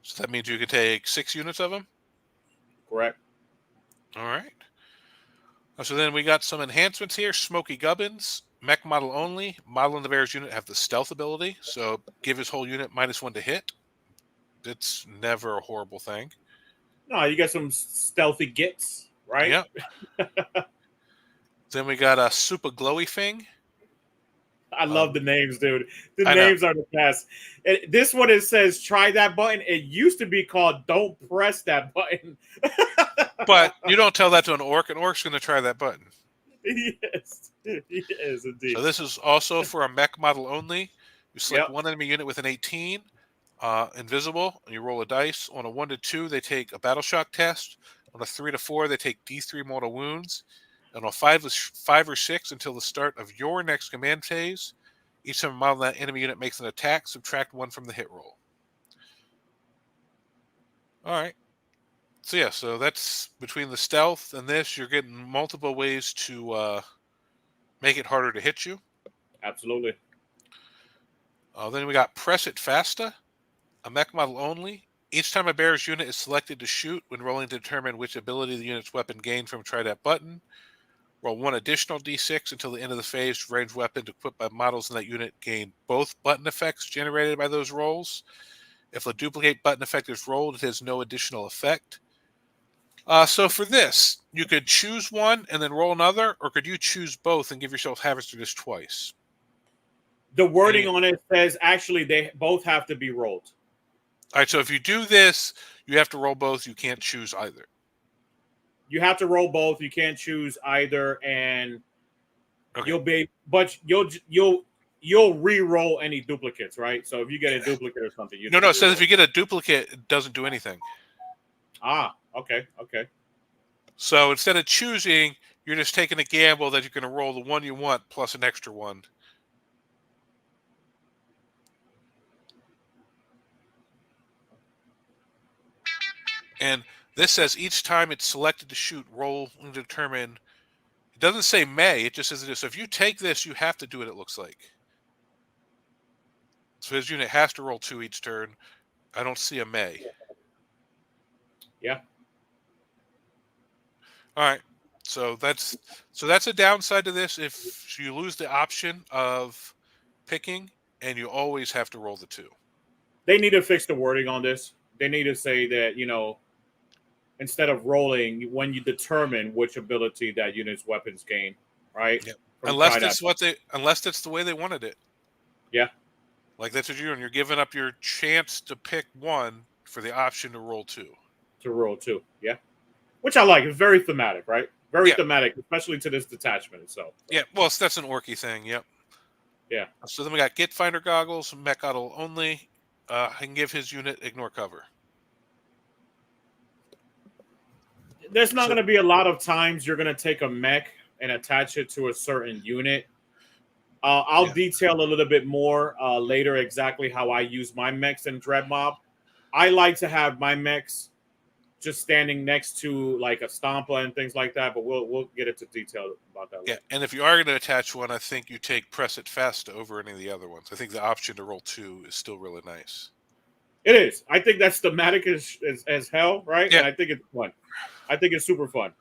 So that means you can take 6 units of them? Correct. All right. So then we got some enhancements here. Smoky Gubbins, mech model only. Model in the bear's unit have the stealth ability, so give his whole unit -1 to hit. It's never a horrible thing. No, you got some stealthy gits, right? Yep. Then we got a super glowy thing. I love the names, dude. The names are the best. This one, it says, try that button. It used to be called don't press that button. But you don't tell that to an orc. An orc's going to try that button. Yes, indeed. So this is also for a mech model only. You select one enemy unit with an 18, invisible, and you roll a dice. On a 1 to 2, they take a battle shock test. On a 3 to 4, they take D3 mortal wounds. And on 5 or 6 until the start of your next command phase, Each time a model in that enemy unit makes an attack, subtract 1 from the hit roll. All right. So yeah, so that's between the stealth and this, you're getting multiple ways to make it harder to hit you. Absolutely. Then we got Press It Fasta, a mech model only. Each time a bearer's unit is selected to shoot, when rolling to determine which ability the unit's weapon gained from try that button, roll 1 additional d6 until the end of the phase. Ranged weapons equipped by models in that unit gain both button effects generated by those rolls. If a duplicate button effect is rolled, it has no additional effect. So for this, you could choose one and then roll another, or could you choose both and give yourself hazardous twice? The wording on it says actually they both have to be rolled. All right, so if you do this, you have to roll both. You can't choose either. You have to roll both. You can't choose either, and okay. you'll re-roll any duplicates, right? So if you get a duplicate or something, no, it says if you get a duplicate, it doesn't do anything. Ah, okay. So instead of choosing, you're just taking a gamble that you're going to roll the one you want plus an extra one. And this says each time it's selected to shoot, roll and determine. It doesn't say may, it just says it is. So if you take this, you have to do it, it looks like. So his unit has to roll 2 each turn. I don't see a may. Yeah. All right. So that's a downside to this. If you lose the option of picking, and you always have to roll the 2. They need to fix the wording on this. They need to say that, instead of rolling, when you determine which ability that unit's weapons gain, right? Yep. Unless that's the way they wanted it. Yeah. Like that's what you're doing. You're giving up your chance to pick one for the option to roll 2. To roll 2, yeah. Which I like. It's very thematic, right? Very thematic, especially to this detachment itself. So. Yeah, well, that's an Orky thing, yep. Yeah. So then we got Get Finder Goggles, Mech Auto only. I can give his unit Ignore Cover. There's not going to be a lot of times you're going to take a mech and attach it to a certain unit. I'll detail a little bit more later exactly how I use my mechs in Dread Mob. I like to have my mechs just standing next to like a Stompa and things like that, but we'll get into detail about that later. And if you are going to attach one, I think you take Press It Fast over any of the other ones. I think the option to roll 2 is still really nice. It is. I think that's thematic as hell, right? Yeah. And I think it's fun. I think it's super fun.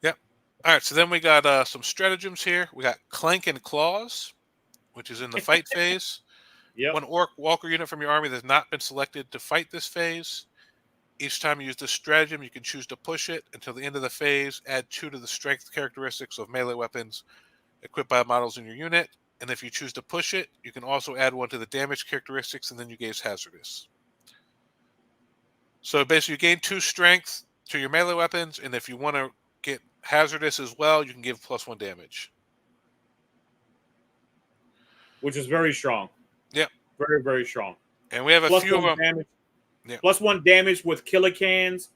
Yep. All right, so then we got some stratagems here. We got Clank and Claws, which is in the fight phase. Yep. 1 Ork Walker unit from your army that has not been selected to fight this phase. Each time you use this stratagem, you can choose to push it until the end of the phase. Add 2 to the strength characteristics of melee weapons equipped by models in your unit. And if you choose to push it, you can also add 1 to the damage characteristics, and then you gain hazardous. So basically, you gain 2 strength to your melee weapons, and if you want to get hazardous as well, you can give +1 damage. Which is very strong. Yep. Very, very strong. And we have a few of them. Damage. Yep. +1 damage with Killicans.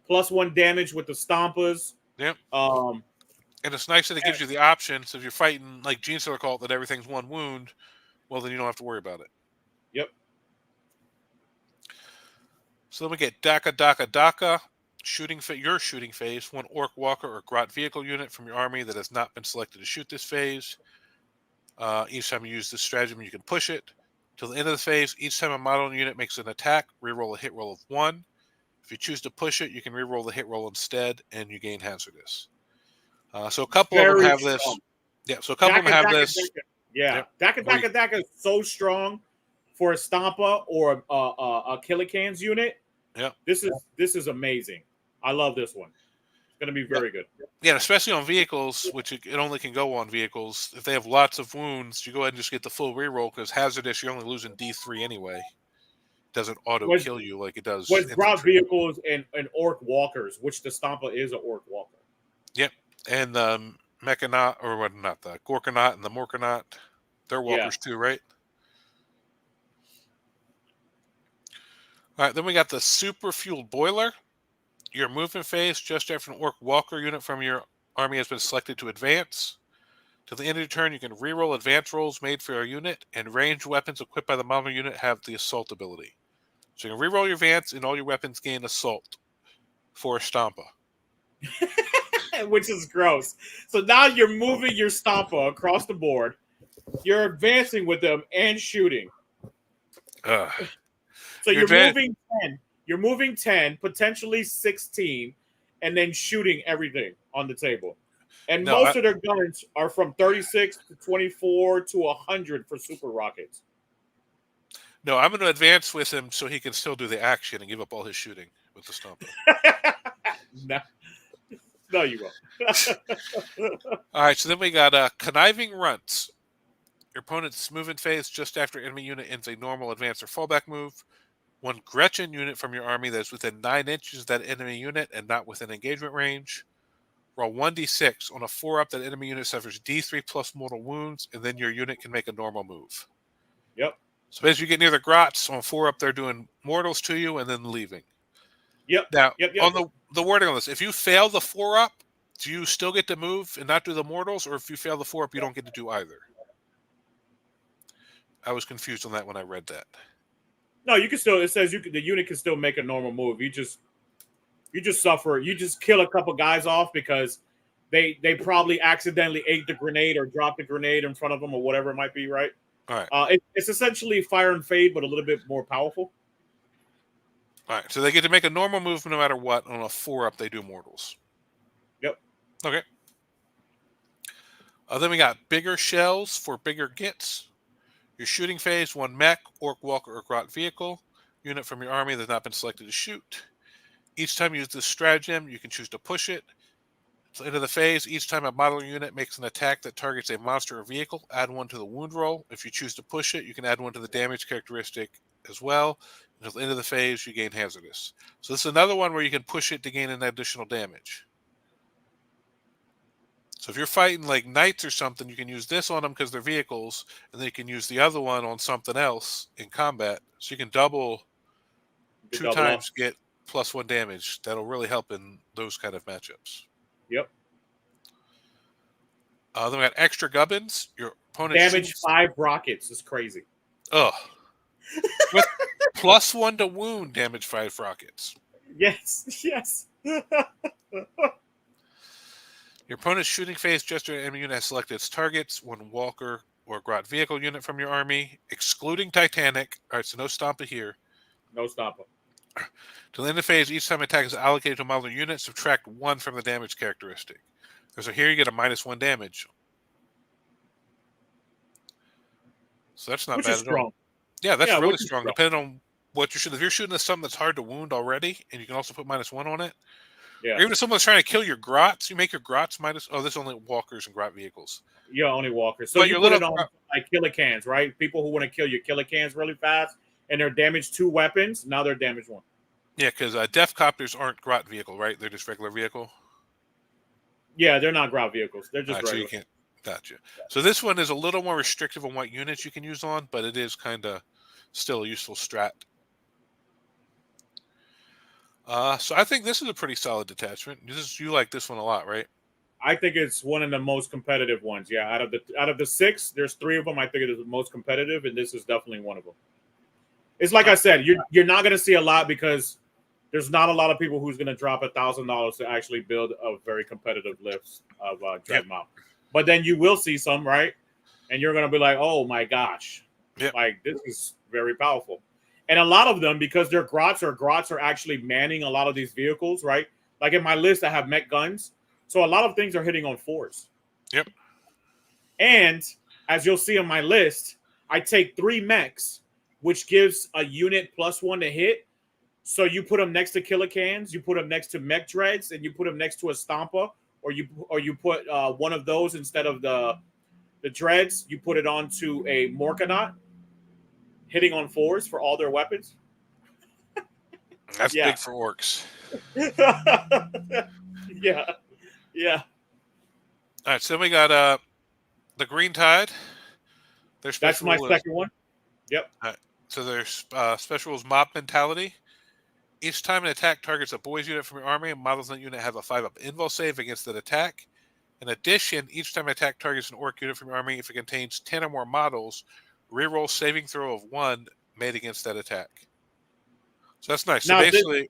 +1 damage with the Stompas. Yep. And it's nice that it gives you the option. So if you're fighting like Gene Stealer Cult that everything's 1 wound, well, then you don't have to worry about it. Yep. So then we get Daka. Your shooting phase. 1 Ork Walker or Grot vehicle unit from your army that has not been selected to shoot this phase. Each time you use this stratagem, you can push it. Till the end of the phase, each time a model unit makes an attack, reroll a hit roll of 1. If you choose to push it, you can reroll the hit roll instead, and you gain hazardous. So a couple of them have this. Yeah, so a couple of them have this. Yeah, Daka is so strong for a Stompa or a Killicans unit. Yeah, this is amazing. I love this one. It's going to be very good. Yeah, especially on vehicles, which it only can go on vehicles. If they have lots of wounds, you go ahead and just get the full reroll because hazardous, you're only losing D3 anyway. It doesn't auto-kill you like it does. With Grot vehicles and Ork Walkers, which the Stompa is an Ork Walker. Yep, and the Mechanaut, or what? Not the Gorkanaut and the Morkanaut. They're walkers too, right? All right, then we got the Super Fueled Boiler. Your movement phase just after an Ork Walker unit from your army has been selected to advance. To the end of your turn, you can reroll advance rolls made for your unit, and ranged weapons equipped by the model unit have the assault ability. So you can reroll your advance, and all your weapons gain assault for Stompa. Which is gross. So now you're moving your Stompa across the board. You're advancing with them and shooting. So you're moving 10. You're moving 10, potentially 16, and then shooting everything on the table. And most of their guns are from 36 to 24 to 100 for super rockets. No, I'm going to advance with him so he can still do the action and give up all his shooting with the Stompa. No, you won't. All right, so then we got Conniving Runts. Your opponent's movement phase just after enemy unit ends a normal advance or fallback move. One Gretchen unit from your army that is within 9 inches of that enemy unit and not within engagement range. Roll 1d6. On a 4-up, that enemy unit suffers d3 plus mortal wounds, and then your unit can make a normal move. Yep. So basically, you get near the grots. On 4-up, they're doing mortals to you and then leaving. Yep. Now, yep. on the wording on this, if you fail the 4-up, do you still get to move and not do the mortals, or if you fail the 4-up, you don't get to do either? I was confused on that when I read that. No, you can still. It says the unit can still make a normal move. You just suffer. You just kill a couple guys off because they probably accidentally ate the grenade or dropped the grenade in front of them or whatever it might be. Right. All right. It's essentially fire and fade, but a little bit more powerful. All right. So they get to make a normal move no matter what. On a 4-up, they do mortals. Yep. Okay. Then we got bigger shells for bigger gets. Your shooting phase, 1 mech, orc, walker, or grot vehicle. Unit from your army that has not been selected to shoot. Each time you use this stratagem, you can choose to push it. So into the phase, each time a model unit makes an attack that targets a monster or vehicle, add 1 to the wound roll. If you choose to push it, you can add 1 to the damage characteristic as well. Until the end of the phase, you gain hazardous. So this is another one where you can push it to gain an additional damage. So if you're fighting like knights or something, you can use this on them because they're vehicles, and then you can use the other one on something else in combat. So you can double 2 times, get +1 damage. That'll really help in those kind of matchups. Yep. Then we got extra gubbins. Your opponent damage 5 rockets is crazy. Ugh. With +1 to wound, damage 5 rockets. Yes. Your opponent's shooting phase just after an enemy unit has selected its targets. 1 walker or grot vehicle unit from your army, excluding Titanic. All right, so no Stompa here. No Stompa. To the end of phase, each time attack is allocated to a model unit, subtract 1 from the damage characteristic. So here you get a -1 damage. So that's not bad at all. Yeah, that's really strong. Depending on what you're shooting. If you're shooting at something that's hard to wound already, and you can also put -1 on it. Yeah. Or even if someone's trying to kill your grots, you make your grots minus. Oh, this is only walkers and grot vehicles. Yeah, only walkers. So you put it on like killicans, right? People who want to kill your killicans really fast, and they're damaged 2 weapons. Now they're damaged 1. Yeah, because Def Copters aren't grot vehicle, right? They're just regular vehicle. Yeah, they're not grot vehicles. They're just regular. So you can't. Gotcha. So this one is a little more restrictive on what units you can use on, but it is kind of still a useful strat. So I think this is a pretty solid detachment. You like this one a lot, right? I think it's one of the most competitive ones. Yeah, out of the 6, there's 3 of them. I think it is the most competitive, and this is definitely one of them. It's like I said, you're not going to see a lot because there's not a lot of people who's going to drop $1,000 to actually build a very competitive list of Dreadmount. But then you will see some, right? And you're going to be like, oh my gosh, like this is very powerful. And a lot of them, because their grots are actually manning a lot of these vehicles, right? Like in my list, I have mech guns. So a lot of things are hitting on 4s. Yep. And as you'll see on my list, I take 3 mechs, which gives a unit +1 to hit. So you put them next to killicans, you put them next to mech dreads, and you put them next to a Stompa, or you put one of those instead of the dreads. You put it onto a Morkanaut, hitting on 4s for all their weapons. That's big for orcs. Yeah. All right, so we got the Green Tide. That's my second one. Yep. All right, so their special is Mob Mentality. Each time an attack targets a boys unit from your army, models in that unit have a 5-up invul save against that attack. In addition, each time an attack targets an orc unit from your army, if it contains 10 or more models, reroll saving throw of 1 made against that attack. So that's nice. So Now, basically,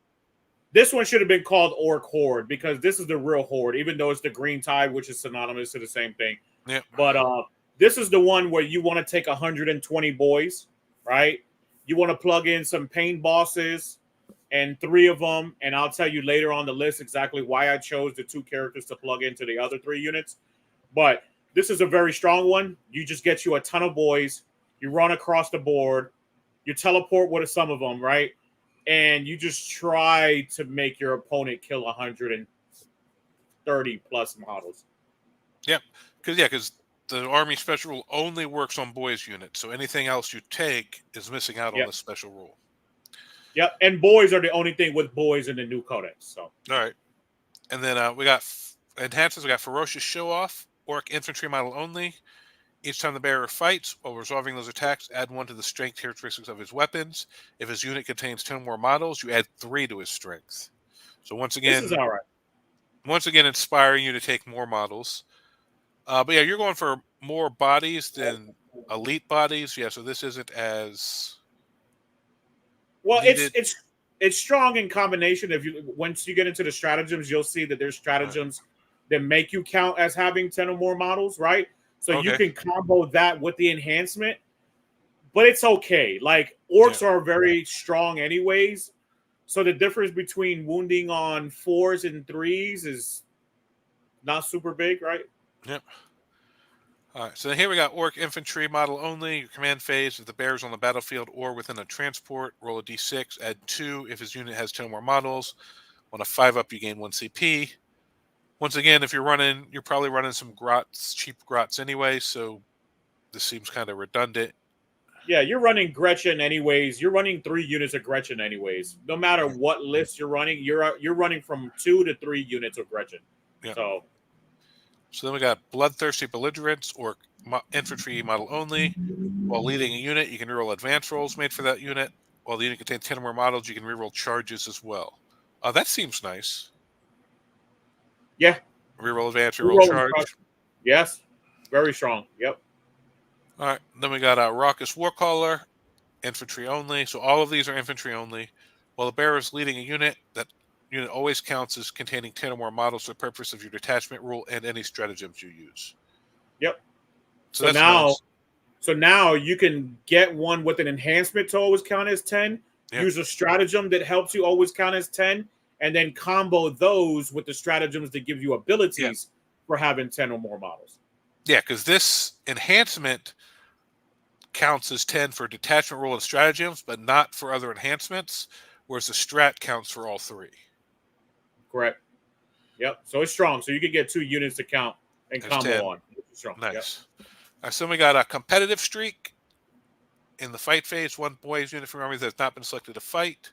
this one should have been called Orc Horde because this is the real Horde, even though it's the Green Tide, which is synonymous to the same thing. yeah. But this is the one where you want to take 120 boys, right? You want to plug in some pain bosses and 3 of them, and I'll tell you later on the list exactly why I chose the 2 characters to plug into the other 3 units. But this is a very strong one. You just get you a ton of boys, you run across the board, you teleport with some of them, right? And you just try to make your opponent kill 130 plus models. Yep. Because the army special rule only works on boys units, so anything else you take is missing out on the special rule. Yep, and boys are the only thing with boys in the new codex. So all right, and then we got enhancements. We got ferocious show off, orc infantry model only. Each time the bearer fights, while resolving those attacks, add 1 to the strength characteristics of his weapons. If his unit contains 10 more models, you add 3 to his strength. So once again, this is all right. Once again, inspiring you to take more models. But yeah, you're going for more bodies than elite bodies. Yeah, so this isn't as well. needed. It's strong in combination. If you once you get into the stratagems, you'll see that there's stratagems that make you count as having 10 or more models, right? So you can combo that with the enhancement, but it's okay. Like orcs are very strong anyways. So the difference between wounding on 4s and 3s is not super big, right? Yep. All right, so here we got orc infantry model only. Your command phase, if the bear is on the battlefield or within a transport, roll a d6, add 2 if his unit has 10 more models. On a 5-up, you gain 1 CP. Once again, if you're probably running some grots, cheap grots anyway, so this seems kind of redundant. Yeah, you're running Gretchen anyways. You're running 3 units of Gretchen anyways. No matter what list you're running, you're running from 2 to 3 units of Gretchen. Yeah. So then we got bloodthirsty belligerents or infantry model only. While leading a unit, you can reroll advance rolls made for that unit. While the unit contains 10 or more models, you can reroll charges as well. That seems nice. Yeah. Reroll advance, reroll charge. Yes. Very strong. Yep. All right. Then we got a raucous warcaller, infantry only. So all of these are infantry only. While the bearer is leading a unit, that unit always counts as containing 10 or more models for the purpose of your detachment rule and any stratagems you use. Yep. So that's nice. So now you can get one with an enhancement to always count as 10, use a stratagem that helps you always count as 10, and then combo those with the stratagems that give you abilities for having 10 or more models. Yeah, because this enhancement counts as 10 for detachment rule and stratagems, but not for other enhancements, whereas the strat counts for all 3. Correct. Yep. So it's strong. So you can get 2 units to count and combo 10. on. It's strong. Nice. Yep. All right, so we got a competitive streak. In the fight phase, 1 boys unit from army that has not been selected to fight.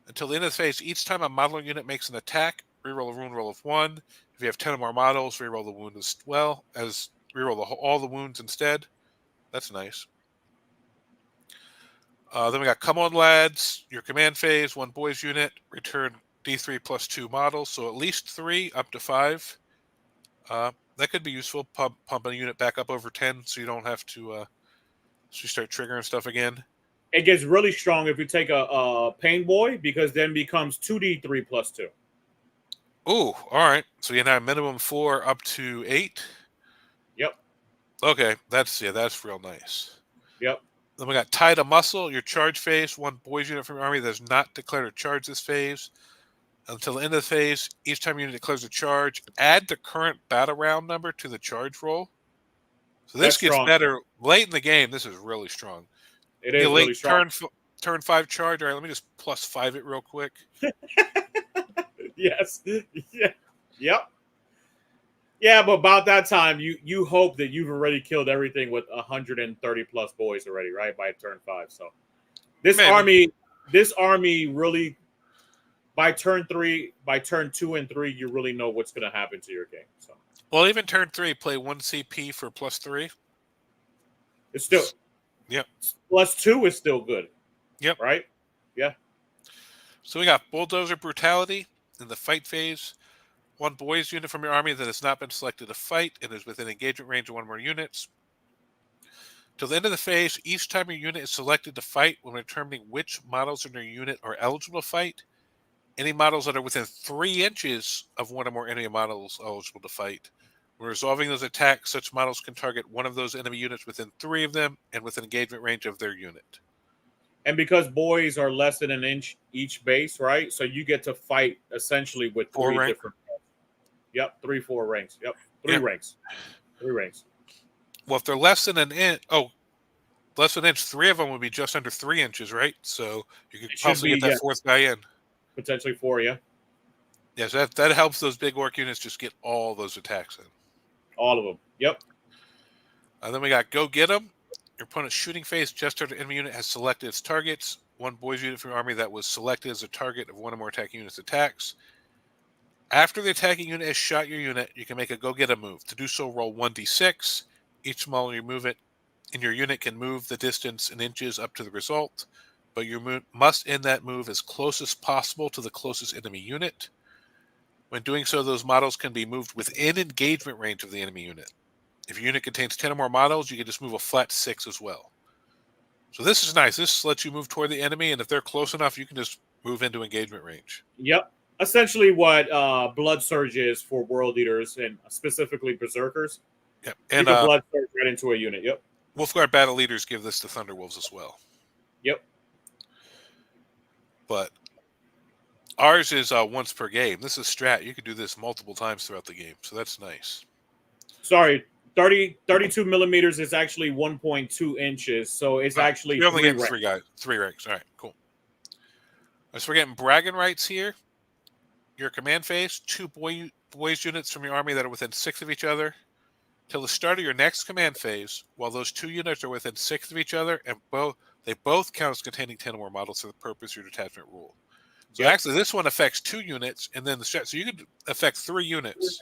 Until the end of the phase, each time a modeler unit makes an attack, reroll a wound roll of 1. If you have 10 or more models, reroll the wound as well, as reroll all the wounds instead. That's nice. Then we got Come On Lads, your command phase, 1 boys unit, return D3 plus 2 models, so at least 3 up to 5. That could be useful, pumping a unit back up over 10 so you don't have to start triggering stuff again. It gets really strong if you take a pain boy, because then becomes 2d3 plus 2. Oh, all right. So you have minimum 4 up to 8. Yep. Okay, that's real nice. Yep. Then we got Tie to Muscle, your charge phase, 1 boys unit from your army that is not declared a charge this phase. Until the end of the phase, each time your unit declares a charge, add the current battle round number to the charge roll. So this gets better late in the game. This is really strong. It is really strong. Turn 5 charge. All right, let me just plus 5 it real quick. Yes. Yeah. Yep. Yeah, but about that time, you hope that you've already killed everything with 130 plus boys already, right? By turn 5. So this army really, by turn 2 and 3, you really know what's going to happen to your game. So, well, even turn 3, play 1 CP for plus 3. It's still, plus 2 is still good. Yep. Right. Yeah. So we got Bulldozer Brutality in the fight phase. one boys unit from your army that has not been selected to fight and is within engagement range of one or more units. Till the end of the phase, each time your unit is selected to fight, when determining which models in your unit are eligible to fight, any models that are within 3 inches of one or more enemy models eligible to fight. When resolving those attacks, such models can target one of those enemy units within 3 of them and within engagement range of their unit. And because boys are less than an inch each base, right? So you get to fight essentially with 4 three rank. different. Yep, 3, 4 ranks. Yep, 3 Yep. ranks. 3 ranks. Well, if they're less than an inch, less than an inch, 3 of them would be just under 3 inches, right? So you could possibly get that fourth guy in. Potentially 4, yeah. Yes, that helps those big orc units just get all those attacks in. All of them. Yep. And then we got Go Get 'em. Your opponent's shooting phase just after the enemy unit has selected its targets. One boys unit from your army that was selected as a target of one or more attacking units attacks. After the attacking unit has shot your unit, you can make a Go Get 'em move. To do so, roll 1d6. Each model you move it in your unit can move the distance in inches up to the result, but you must end that move as close as possible to the closest enemy unit. When doing so, those models can be moved within engagement range of the enemy unit. If your unit contains 10 or more models, you can just move a flat 6 as well. So this is nice. This lets you move toward the enemy, and if they're close enough, you can just move into engagement range. Yep. Essentially what Blood Surge is for World Eaters and specifically Berserkers. Yep. You And can Blood Surge right into a unit. Yep. Wolfguard Battle Leaders give this to Thunderwolves as well. Yep. But ours is once per game. This is strat. You can do this multiple times throughout the game, so that's nice. Sorry, 32 millimeters is actually 1.2 inches, so it's actually you're only 3 getting ranks. 3 ranks. All right, cool. So we're getting bragging rights here. Your command phase, 2 boys units from your army that are within 6 of each other. Till the start of your next command phase, while those 2 units are within 6 of each other, and they both count as containing 10 or more models for the purpose of your detachment rule. So actually, this one affects 2 units, and then so you could affect 3 units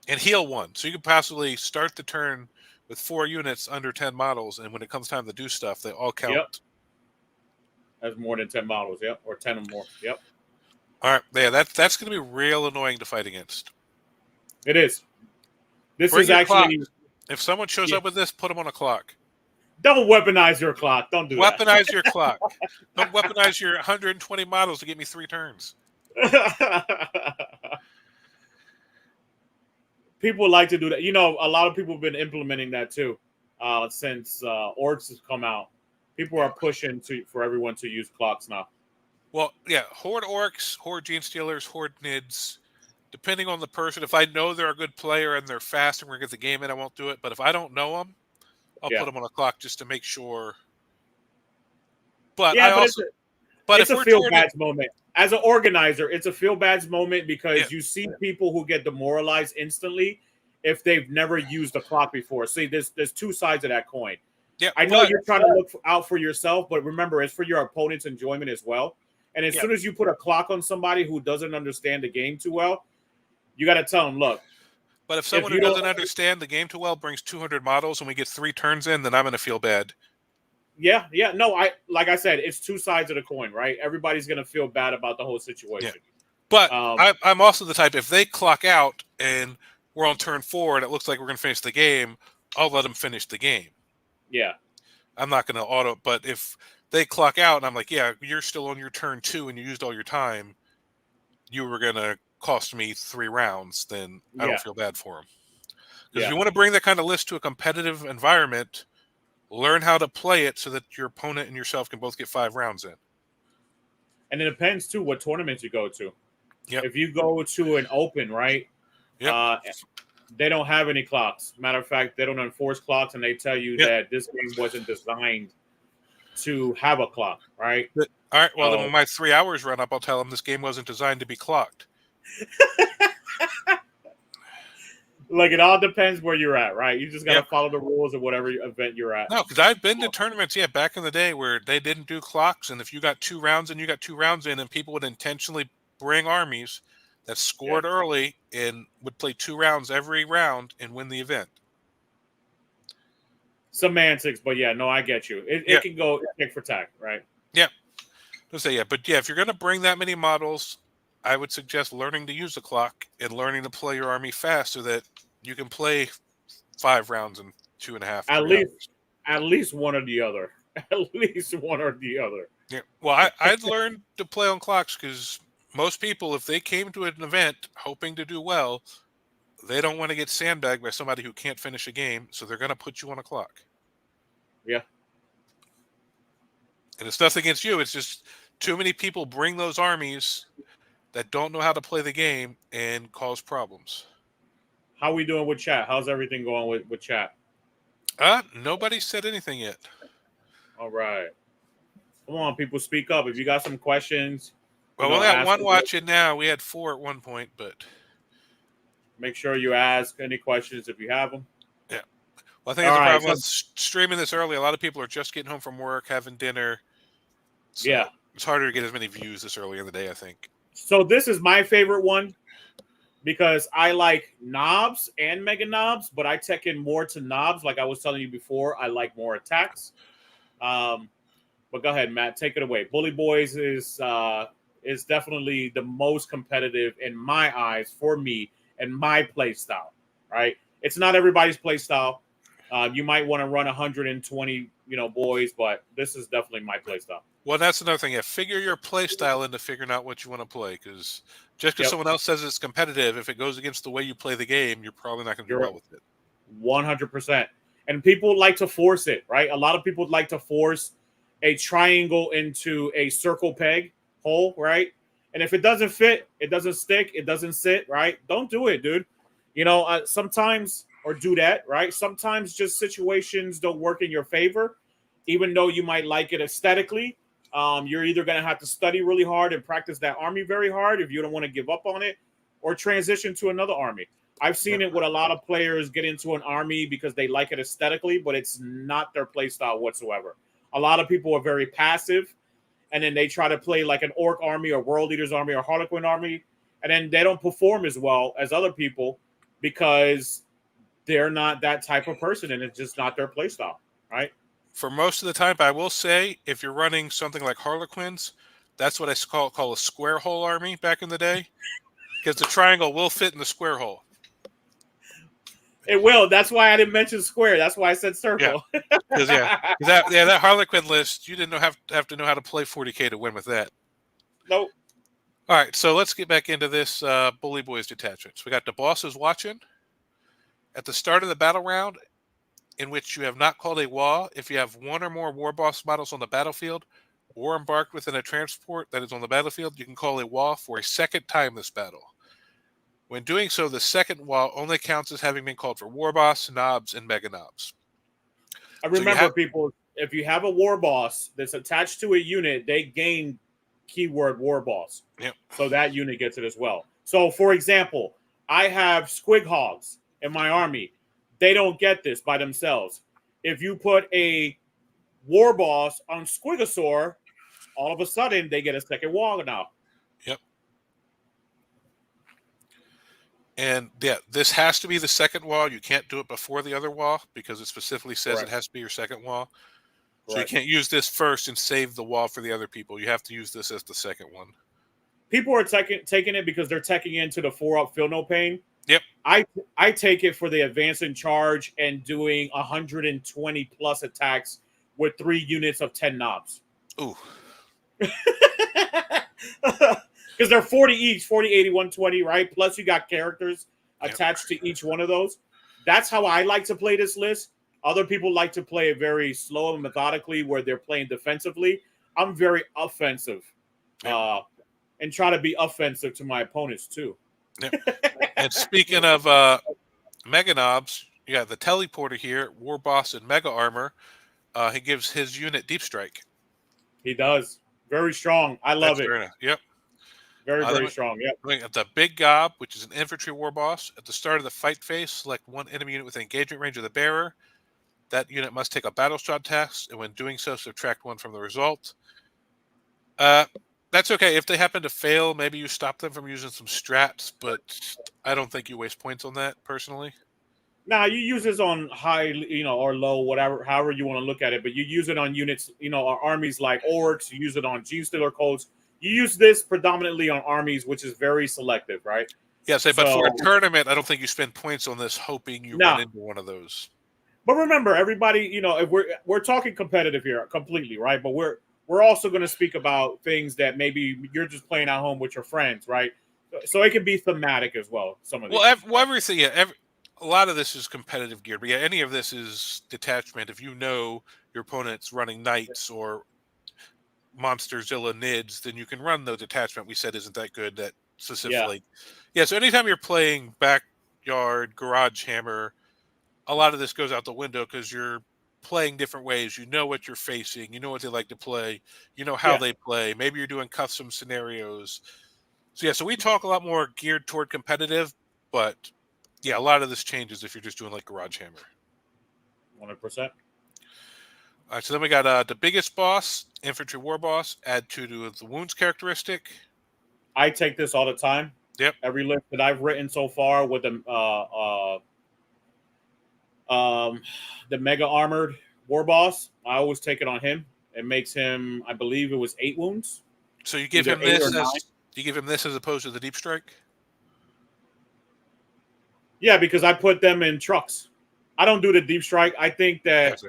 and heal 1. So you could possibly start the turn with 4 units under 10 models, and when it comes time to do stuff, they all count. Yep. That's more than 10 models, yep, or 10 or more, yep. All right, yeah, that's going to be real annoying to fight against. It is. This Bring is your actually. Clock. If someone shows up with this, put them on a clock. Don't weaponize your clock. Don't do that. Weaponize your clock. Don't weaponize your 120 models to get me 3 turns. People like to do that. You know, a lot of people have been implementing that too since Orks has come out. People are pushing for everyone to use clocks now. Well, yeah, Horde Orcs, Horde Gene Stealers, Horde Nids, depending on the person. If I know they're a good player and they're fast and we're going to get the game in, I won't do it. But if I don't know them, I'll put them on a clock just to make sure. But yeah, it's a feel bad moment. As an organizer, it's a feel bad moment because you see people who get demoralized instantly if they've never used a clock before. See, there's 2 sides of that coin. Yeah, I know you're trying to look out for yourself, but remember, it's for your opponent's enjoyment as well. And as soon as you put a clock on somebody who doesn't understand the game too well, you got to tell them, look. But if someone who doesn't understand the game too well brings 200 models and we get 3 turns in, then I'm going to feel bad. Yeah. No, like I said, it's 2 sides of the coin, right? Everybody's going to feel bad about the whole situation. Yeah. But I'm also the type, if they clock out and we're on turn 4 and it looks like we're going to finish the game, I'll let them finish the game. Yeah. I'm not going to auto, but if they clock out and I'm like, yeah, you're still on your turn 2 and you used all your time, you were going to cost me 3 rounds, then I don't feel bad for them. Because if you want to bring that kind of list to a competitive environment, learn how to play it so that your opponent and yourself can both get 5 rounds in. And it depends, too, what tournaments you go to. Yep. If you go to an open, right, they don't have any clocks. Matter of fact, they don't enforce clocks, and they tell you that this game wasn't designed to have a clock, right? All right, well, then when my 3 hours run up, I'll tell them this game wasn't designed to be clocked. Like, it all depends where you're at, right? You just got to follow the rules of whatever event you're at. No, because I've been to tournaments, back in the day where they didn't do clocks, and if you got 2 rounds in, you got 2 rounds in, and people would intentionally bring armies that scored early and would play 2 rounds every round and win the event. Semantics, but I get you. It can go tick for tack, right? Yeah. But if you're going to bring that many models, I would suggest learning to use the clock and learning to play your army fast so that you can play 5 rounds in 2.5, At 3 hours. least one or the other. At least one or the other. Yeah. Well, I'd learned to play on clocks because most people, if they came to an event hoping to do well, they don't want to get sandbagged by somebody who can't finish a game, so they're going to put you on a clock. Yeah. And it's nothing against you. It's just too many people bring those armies that don't know how to play the game and cause problems. How we doing with chat? How's everything going with chat? Nobody said anything yet. All right. Come on, people, speak up. If you got some questions, Well, we got one watching now. We had 4 at one point, but make sure you ask any questions if you have them. Yeah. Well, I think that's the problem with streaming this early. A lot of people are just getting home from work, having dinner. So yeah. It's harder to get as many views this early in the day, I think. So this is my favorite one because I like knobs and mega knobs, but I tech in more to knobs. Like I was telling you before, I like more attacks. But go ahead, Matt, take it away. Bully Boys is definitely the most competitive in my eyes for me and my play style, right? It's not everybody's play style. You might want to run 120, boys, but this is definitely my play style. Well, that's another thing. Yeah, figure your play style into figuring out what you want to play, because just because someone else says it's competitive, if it goes against the way you play the game, you're probably not going to do well with it. 100%. And people like to force it, right? A lot of people like to force a triangle into a circle peg hole, right? And if it doesn't fit, it doesn't stick, it doesn't sit, right? Don't do it, dude. Sometimes, or do that, right? Sometimes just situations don't work in your favor, even though you might like it aesthetically. You're either going to have to study really hard and practice that army very hard if you don't want to give up on it, or transition to another army. I've seen it with a lot of players get into an army because they like it aesthetically, but it's not their play style whatsoever. A lot of people are very passive, and then they try to play like an Ork army or World Eaters army or Harlequin army, and then they don't perform as well as other people because they're not that type of person, and it's just not their play style, right? For most of the time, but I will say, if you're running something like Harlequins, that's what I call a square hole army back in the day, because the triangle will fit in the square hole. It will. That's why I didn't mention square. That's why I said circle. Yeah, that Harlequin list, you didn't have to know how to play 40K to win with that. Nope. All right, so let's get back into this Bully Boys detachments. We got the bosses watching. At the start of the battle round, in which you have not called a war, if you have one or more Warboss models on the battlefield or embarked within a transport that is on the battlefield, you can call a war for a second time this battle. When doing so, the second war only counts as having been called for Warboss, Knobs, and Mega Knobs. I remember, people, if you have a Warboss that's attached to a unit, they gain keyword Warboss. Yep. So that unit gets it as well. So, for example, I have Squig Hogs in my army. They don't get this by themselves. If you put a Warboss on Squigosaur, all of a sudden they get a second wall now. Yep. And yeah, this has to be the second wall. You can't do it before the other wall because it specifically says it has to be your second wall. So you can't use this first and save the wall for the other people. You have to use this as the second one. People are taking it because they're teching into the 4-up Feel No Pain. Yep. I take it for the advance in charge and doing 120 plus attacks with 3 units of 10 knobs. Ooh. Because they're 40 each, 40, 80, 120, right? Plus you got characters attached to each one of those. That's how I like to play this list. Other people like to play it very slow and methodically where they're playing defensively. I'm very offensive and try to be offensive to my opponents too. Yep. And speaking of Mega Knobs, you got the teleporter here, Warboss and Mega Armor. He gives his unit Deep Strike. He does. Very strong. I love it. Yep. Very strong. Yep. At the Big Gob, which is an infantry Warboss, at the start of the fight phase, select one enemy unit with engagement range of the bearer. That unit must take a battle shot test, and when doing so, subtract 1 from the result. That's okay. If they happen to fail, maybe you stop them from using some strats, but I don't think you waste points on that, personally. Nah, you use this on high, or low, whatever, however you want to look at it, but you use it on units, or armies like Orcs, you use it on Gene Stealer Colts, you use this predominantly on armies, which is very selective, right? Yeah, say, but for a So tournament, I don't think you spend points on this hoping you run no, into one of those. but remember, everybody, if we're talking competitive here completely, right? But we're also going to speak about things that maybe you're just playing at home with your friends, right? So it can be thematic as well. Some of these, Well, everything, yeah, a lot of this is competitive gear, but yeah, any of this is detachment. If you know your opponent's running knights or Monsterzilla Nids, then you can run the detachment we said isn't that good. That yeah, specifically, yeah. So anytime you're playing backyard garage hammer, a lot of this goes out the window because you're playing different ways. You know what you're facing. You know what they like to play. You know how yeah. they play. Maybe you're doing custom scenarios. So yeah, so we talk a lot more geared toward competitive, but yeah, a lot of this changes if you're just doing like garage hammer. 100%. All right, so then we got the biggest boss, infantry war boss. Add 2 to the wounds characteristic. I take this all the time. Yep. Every list that I've written so far with the mega armored war boss, I always take it on him. It makes him, I believe it was 8 wounds, So you give either him 8 or this 9. as opposed to the deep strike. Yeah, because I put them in trucks. I don't do the deep strike. I think that Gotcha.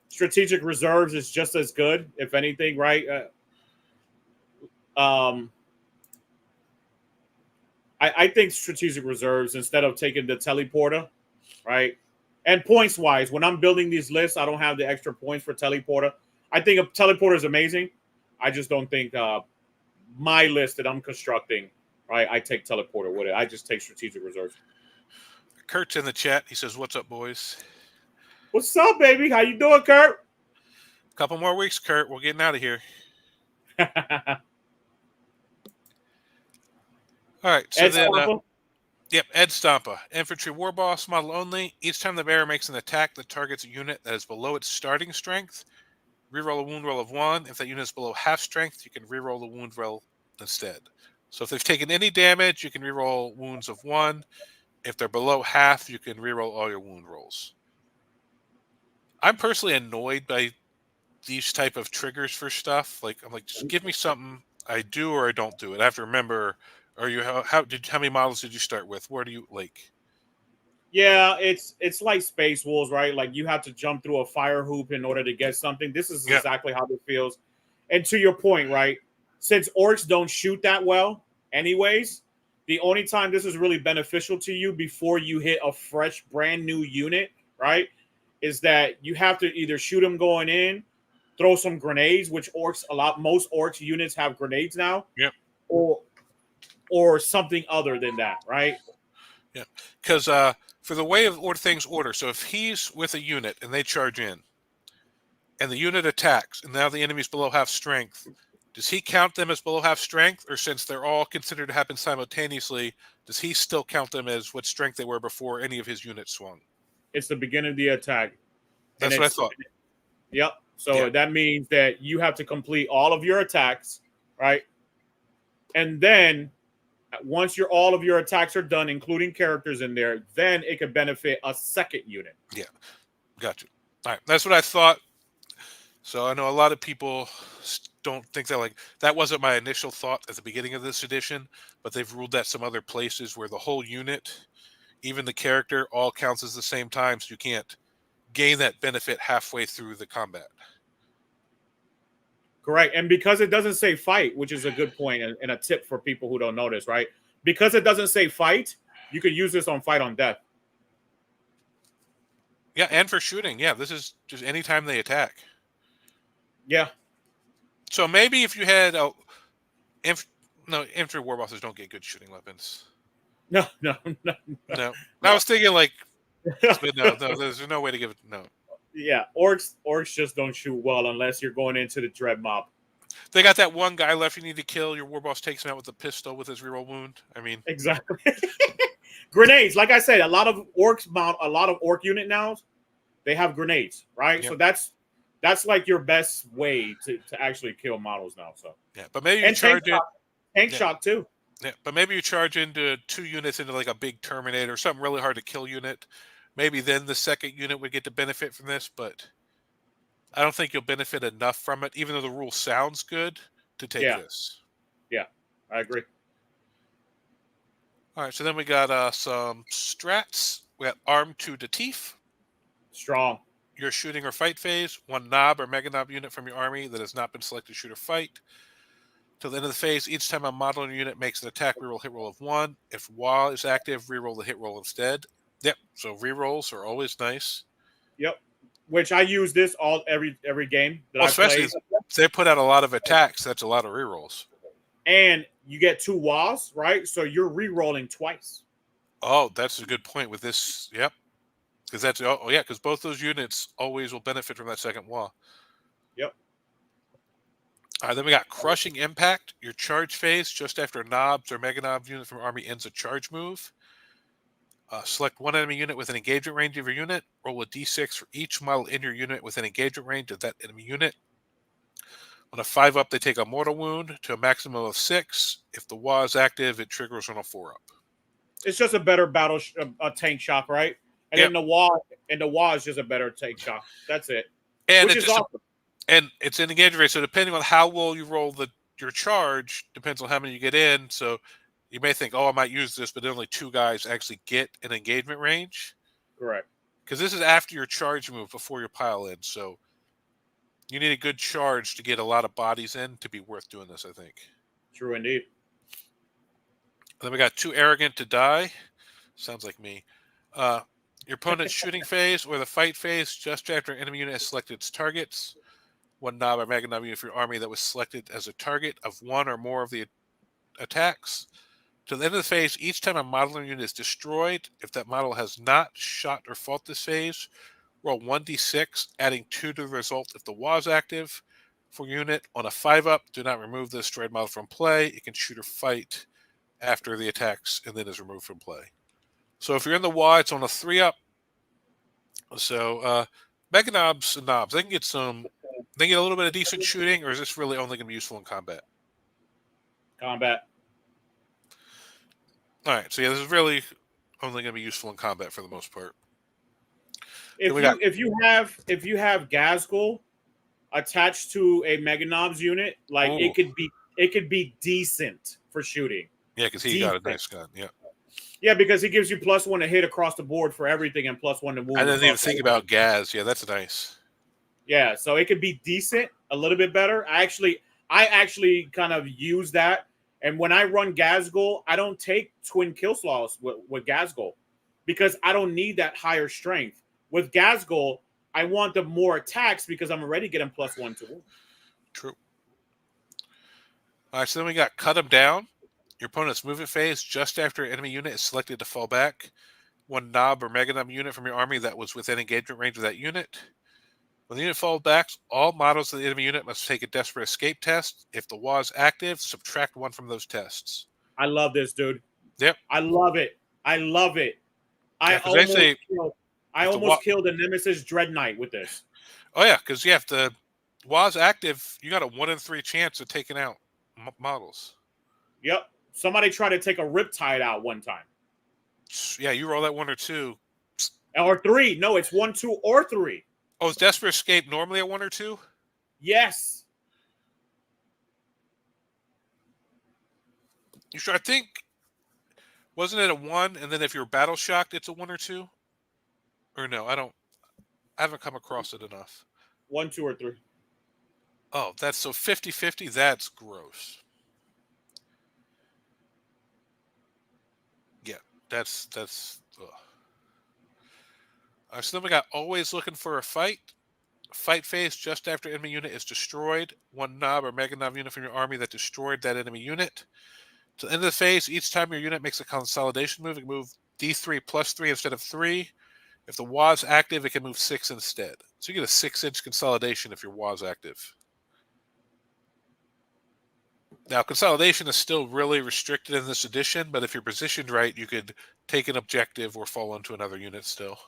strategic reserves is just as good, if anything, right? Um, I think strategic reserves instead of taking the teleporter, right? And points wise, when I'm building these lists, I don't have the extra points for teleporter. I think a teleporter is amazing. I just don't think my list that I'm constructing, right? I take teleporter with it. I just take strategic reserves. Kurt's in the chat. He says, "What's up, boys? What's up, baby? How you doing, Kurt? Couple more weeks, Kurt. We're getting out of here." All right. So Ed then, Stomper? yep, Ed Stampa, infantry war boss model only. Each time the bearer makes an attack that targets a unit that is below its starting strength, reroll a wound roll of 1. If that unit is below half strength, you can reroll the wound roll instead. So if they've taken any damage, you can reroll wounds of 1. If they're below half, you can reroll all your wound rolls. I'm personally annoyed by these type of triggers for stuff. Like, I'm like, just give me something I do or I don't do it. I have to remember. Are you how many models did you start with? Where do you like? Yeah, it's like Space Wolves, right? Like you have to jump through a fire hoop in order to get something. This is Yeah, exactly how it feels. And to your point, right? Since orcs don't shoot that well, anyways, the only time this is really beneficial to you before you hit a fresh, brand new unit, right? Is that you have to either shoot them going in, throw some grenades, which most orcs units have grenades now, yeah, or something other than that, right? yeah. Because for the way of things order, so if he's with a unit and they charge in, and the unit attacks, and now the enemy's below half strength, does he count them as below half strength, or since they're all considered to happen simultaneously, does he still count them as what strength they were before any of his units swung? It's the beginning of the attack, and That's what I thought. yep. Yeah, So that means that you have to complete all of your attacks, right? And then once all of your attacks are done, including characters in there, then it could benefit a second unit. yeah, gotcha. All right, that's what I thought. So I know a lot of people don't think that, like, that wasn't my initial thought at the beginning of this edition, but they've ruled that some other places where the whole unit, even the character, all counts as the same time, so you can't gain that benefit halfway through the combat. Correct. And because it doesn't say fight, which is a good point and a tip for people who don't know this, right? Because it doesn't say fight, you could use this on fight on death. Yeah, and for shooting, yeah, this is just anytime they attack. Yeah. So maybe if you had infantry war bosses don't get good shooting weapons. No. No. I was thinking like, but no, there's no way to give it. No. Yeah, orcs just don't shoot well unless you're going into the dread mob. They got that one guy left you need to kill. Your war boss takes him out with a pistol with his reroll wound. I mean, exactly. Grenades, like I said, a lot of orc unit now, they have grenades, right? yep. So that's like your best way to actually kill models now. So yeah, but maybe you charge it. Tank shock too. Yeah, but maybe you charge into 2 units into like a big Terminator, something really hard to kill unit. Maybe then the second unit would get to benefit from this, but I don't think you'll benefit enough from it, even though the rule sounds good, to take this. I agree. All right, so then we got some strats. We got armed to the teeth. Strong. Your shooting or fight phase, one knob or mega knob unit from your army that has not been selected to shoot or fight. Till the end of the phase, each time a model in your unit makes an attack reroll hit roll of 1. If WA is active, reroll the hit roll instead. Yep, so rerolls are always nice. Yep. Which I use this every game that Well, I especially play. if they put out a lot of attacks, that's a lot of rerolls. And you get 2 WAs, right? So you're rerolling twice. Oh, that's a good point with this. Yep. Because that's because both those units always will benefit from that second WA. Yep. Then we got Crushing Impact. Your charge phase, just after knobs or mega knobs unit from army ends a charge move. Select one enemy unit within engagement range of your unit. Roll a d6 for each model in your unit within engagement range of that enemy unit. On a 5-up, they take a mortal wound to a maximum of 6. If the WA is active, it triggers on a 4-up. It's just a better a tank shock, right? And Yep. then the WA is just a better tank shock. That's it. And which is awesome. And it's in engagement range, so depending on how well you roll your charge, depends on how many you get in. So you may think, I might use this, but only 2 guys actually get an engagement range. Correct. Because this is after your charge move, before your pile in. So you need a good charge to get a lot of bodies in to be worth doing this, I think. True indeed. Then we got Too Arrogant to Die. Sounds like me. Your opponent's shooting phase or the fight phase, just after an enemy unit has selected its targets. One knob or mega knob unit for your army that was selected as a target of 1 or more of the attacks. To the end of the phase, each time a model unit is destroyed, if that model has not shot or fought this phase, roll 1d6, adding 2 to the result if the WA is active. For unit on a 5-up, do not remove the destroyed model from play. It can shoot or fight after the attacks and then is removed from play. So if you're in the WA, it's on a 3-up. So mega knobs and knobs, they can get a little bit of decent shooting, or is this really only going to be useful in combat? Combat. All right, so this is really only going to be useful in combat for the most part. If you have Gazgul attached to a Mega Knobs unit, like it could be decent for shooting. Yeah, because he got a nice gun. Yeah. Yeah, because he gives you +1 to hit across the board for everything and +1 to wound. I didn't even think about Gaz. Yeah, that's nice. Yeah, so it could be decent, a little bit better. I actually kind of use that. And when I run Gazgul, I don't take twin kill slots with Gazgul because I don't need that higher strength. With Gazgul, I want the more attacks because I'm already getting +1 to wound. True. All right, so then we got Cut Him Down. Your opponent's movement phase, just after an enemy unit is selected to fall back. One knob or mega knob unit from your army that was within engagement range of that unit. When the unit falls back, all models of the enemy unit must take a desperate escape test. If the WA is active, subtract 1 from those tests. I love this, dude. Yep. I love it. I love it. Yeah, I almost killed a Nemesis Dread Knight with this. Oh, yeah, because if the WA is active, you got a 1 in 3 chance of taking out models. Yep. Somebody tried to take a Riptide out one time. Yeah, you roll that 1 or 2. Or 3. No, it's 1, 2, or 3. Oh, is Desperate Escape normally a 1 or 2? Yes. You sure? I think, wasn't it a 1, and then if you're battle shocked, it's a 1 or 2? Or no, I haven't come across it enough. 1, 2, or 3. Oh, that's so 50-50. That's gross. Yeah, that's. Ugh. So then we got Always Looking for a Fight. Fight phase just after enemy unit is destroyed. One knob or mega knob unit from your army that destroyed that enemy unit. To the end of the phase, each time your unit makes a consolidation move, it can move D3 plus 3 instead of 3. If the WA is active, it can move 6 instead. So you get a 6-inch consolidation if your WA is active. Now, consolidation is still really restricted in this edition, but if you're positioned right, you could take an objective or fall into another unit still.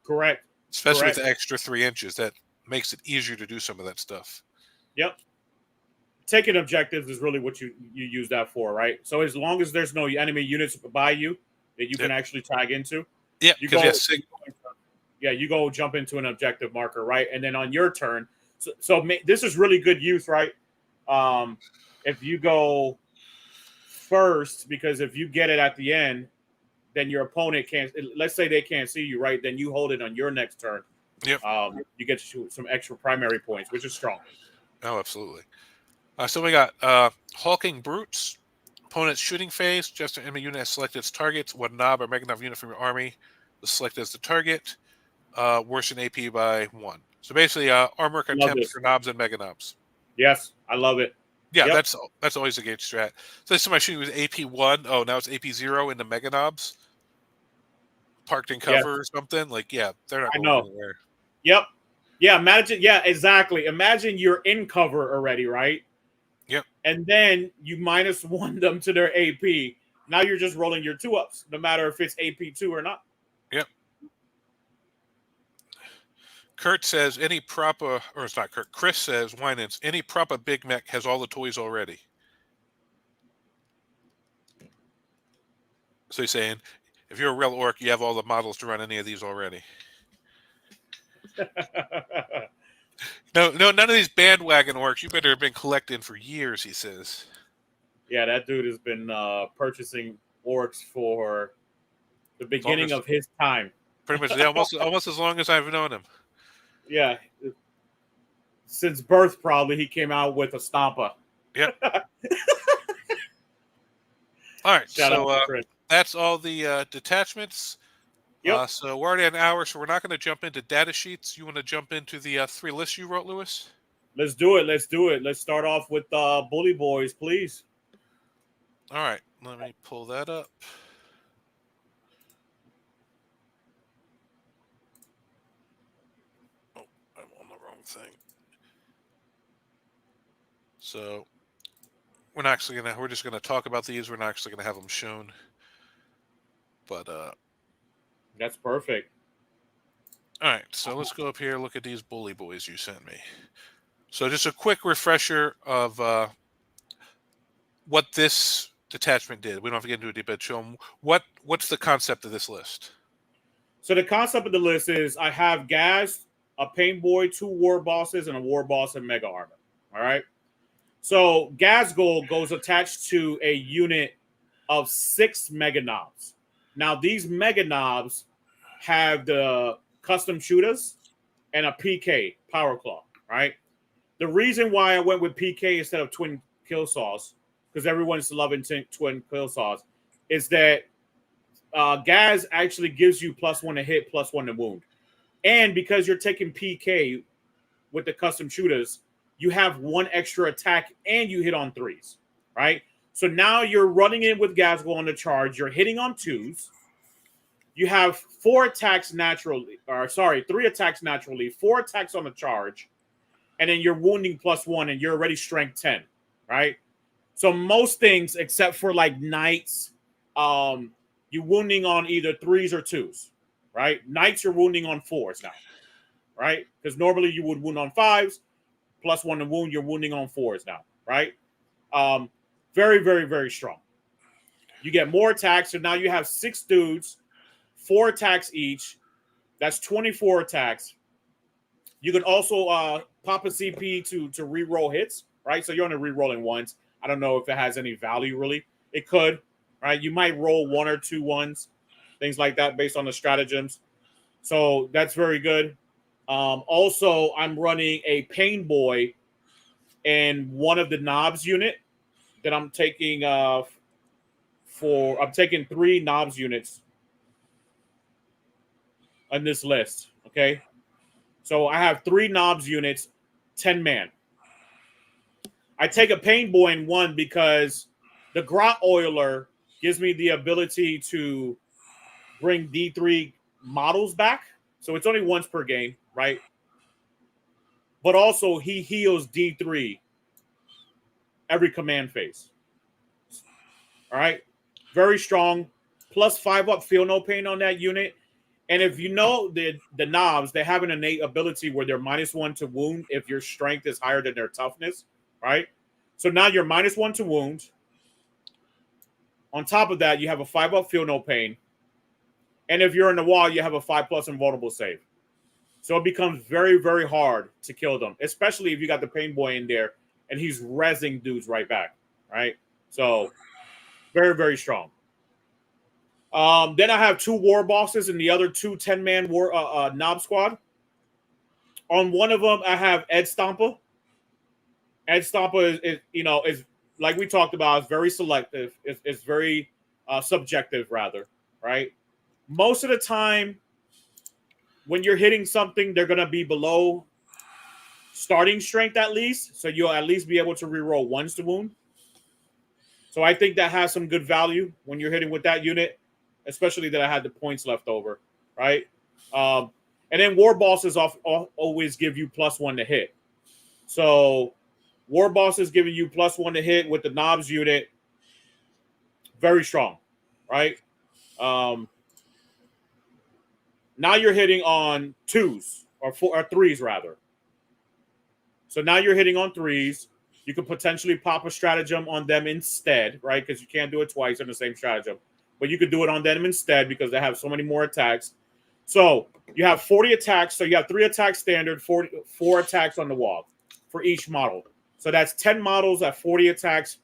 Correct. Especially with the extra 3 inches. That makes it easier to do some of that stuff. Yep. Taking objectives is really what you use that for, right? So as long as there's no enemy units by you that you can actually tag into. Yeah, you go jump into an objective marker, right? And then on your turn, so this is really good use, right? If you go first, because if you get it at the end, then your opponent can't. Let's say they can't see you, right? Then you hold it on your next turn. Yep. You get some extra primary points, which is strong. Oh, absolutely. So we got Hulking Brutes. Opponent's shooting phase. Just an enemy unit has selected its targets. One knob or mega knob unit from your army is selected as the target. Worsen AP by 1. So basically, armor attempts for knobs and mega knobs. Yes, I love it. Yeah, yep. That's always a gauge strat. So somebody shooting with AP 1. Oh, now it's AP 0 in the mega knobs. Parked in cover or something. Like, yeah, they're not going anywhere. Yep. Yeah, imagine. Yeah, exactly. Imagine you're in cover already, right? Yep. And then you -1 them to their AP. Now you're just rolling your 2-ups, no matter if it's AP2 or not. Yep. Kurt says any proper, or it's not Kurt. Chris says Winans, any proper Big Mac has all the toys already. So he's saying, if you're a real orc, you have all the models to run any of these already. No, none of these bandwagon orcs. You better have been collecting for years, he says. Yeah, that dude has been purchasing orcs for the beginning of his time. Pretty much, yeah, almost as long as I've known him. Yeah. Since birth, probably, he came out with a Stompa. Yep. All right, so that's all the detachments. Yep. So we're already at an hour, so we're not going to jump into data sheets. You want to jump into the 3 lists you wrote, Lewis? Let's do it. Let's start off with Bully Boys, please. All right, let me pull that up. Oh, I'm on the wrong thing. So we're just gonna talk about these. We're not actually gonna have them shown. But that's perfect. All right, so let's go up here. Look at these Bully Boys you sent me. So just a quick refresher of what this detachment did. We don't have to get into a deep, but show them what's the concept of this list. So the concept of the list is I have Gaz, a Pain Boy, 2 War Bosses, and a War Boss and Mega Armor. All right. So Gaz Gold goes attached to a unit of 6 Mega Knobs. Now these Mega Knobs have the custom shooters and a PK Power Claw. Right. The reason why I went with PK instead of Twin Kill Saws, because everyone's loving Twin Kill Saws, is that Gaz actually gives you +1 to hit, +1 to wound. And because you're taking PK with the custom shooters, you have 1 extra attack and you hit on 3s, right? So now you're running in with Gazgo on the charge. You're hitting on 2s. You have 3 attacks naturally, 4 attacks on the charge. And then you're wounding +1 and you're already strength 10, right? So most things, except for like Knights, you're wounding on either 3s or 2s, right? Knights, you're wounding on 4s now, right? Because normally you would wound on 5s, +1 to wound, you're wounding on 4s now, right? Very, very, very strong. You get more attacks, so now you have 6 dudes, 4 attacks each. That's 24 attacks. You can also pop a CP to re-roll hits, right? So you're only re-rolling once. I don't know if it has any value, really. It could, right? You might roll 1 or 2 ones, things like that based on the stratagems. So that's very good. Also, I'm running a Pain Boy and one of the knobs unit that I'm taking I'm taking 3 knobs units on this list, okay? So I have 3 knobs units, 10 man. I take a Pain Boy in 1 because the Grot Oiler gives me the ability to bring D3 models back. So it's only once per game, right? But also he heals D3 every command phase. All right. Very strong. +5 up, feel no pain on that unit. And if you know the knobs, they have an innate ability where they're -1 to wound if your strength is higher than their toughness, right? So now you're -1 to wound. On top of that, you have a 5 up, feel no pain. And if you're in the wall, you have a 5+ invulnerable save. So it becomes very, very hard to kill them, especially if you got the Pain Boy in there and he's rezzing dudes right back, right? So Very, very strong. Then I have 2 war bosses and the other 2 10-man war knob squad. On one of them, I have Ed Stomper. Ed Stomper is like we talked about. It's very selective. It's very subjective, rather, right? Most of the time, when you're hitting something, they're gonna be below starting strength at least, so you'll at least be able to reroll once to wound. So I think that has some good value when you're hitting with that unit, especially that I had the points left over, right? And then war bosses always give you +1 to hit. So war bosses giving you +1 to hit with the knobs unit, very strong, right? Now you're hitting on 2s or 3s rather. So now you're hitting on 3s. You could potentially pop a stratagem on them instead, right? Because you can't do it twice on the same stratagem. But you could do it on them instead because they have so many more attacks. So you have 40 attacks. So you have 3 attacks standard, 4 attacks on the wall for each model. So that's 10 models at 40 attacks.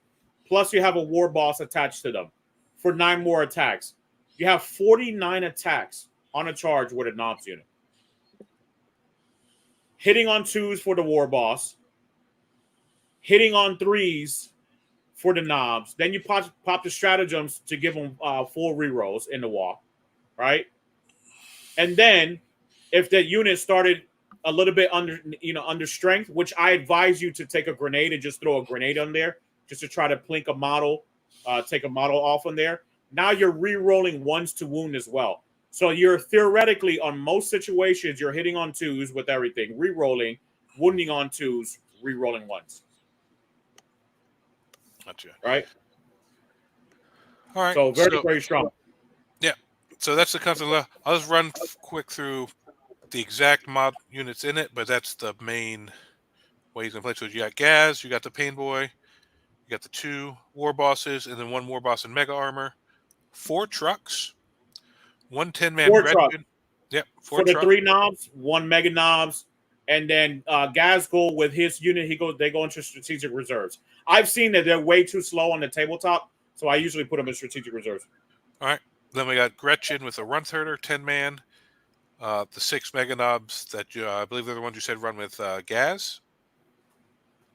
Plus you have a war boss attached to them for 9 more attacks. You have 49 attacks on a charge with a knobs unit. Hitting on 2s for the war boss. Hitting on 3s for the knobs. Then you pop the stratagems to give them full rerolls in the wall, right? And then if the unit started a little bit under strength, which I advise you to take a grenade and just throw a grenade on there just to try to plink a model, take a model off on there. Now you're rerolling 1s to wound as well. So you're theoretically, on most situations, you're hitting on 2s with everything, rerolling, wounding on 2s, rerolling 1s. Gotcha. Right? All right. So very strong. Yeah. So that's the concept. I'll just run quick through the exact mod units in it, but that's the main way you can play. So you got Gaz, you got the Pain Boy, you got the 2 war bosses, and then 1 war boss in mega armor, 4 trucks, 1 10-man 4 Gretchen. trucks. Yep, 4 for the trucks. 3 knobs, 1 mega knobs, and then Gazgul with his unit, they go into strategic reserves. I've seen that they're way too slow on the tabletop, so I usually put them in strategic reserves. All right. Then we got Gretchen with a Runthurder, 10-man. The 6 mega knobs that I believe they're the ones you said run with Gaz.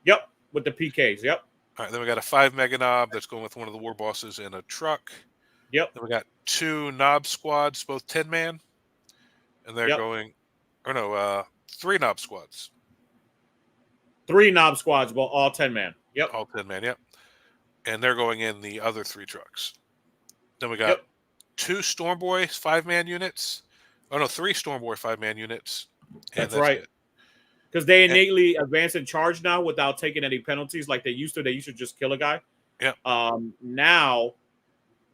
Yep, with the PKs. Yep. All right. Then we got a 5 mega knob that's going with one of the war bosses in a truck. Yep. Then we got 2 knob squads, both 10-man, and they're going. Or no, 3 knob squads. 3 knob squads, but all 10-man. Yep. All 10-man. Yep. And they're going in the other 3 trucks. Then we got 2 Stormboy 5-man units. Oh no, 3 Stormboy 5-man units. That's right. Because they innately advance and charge now without taking any penalties like they used to. They used to just kill a guy. Yeah. Now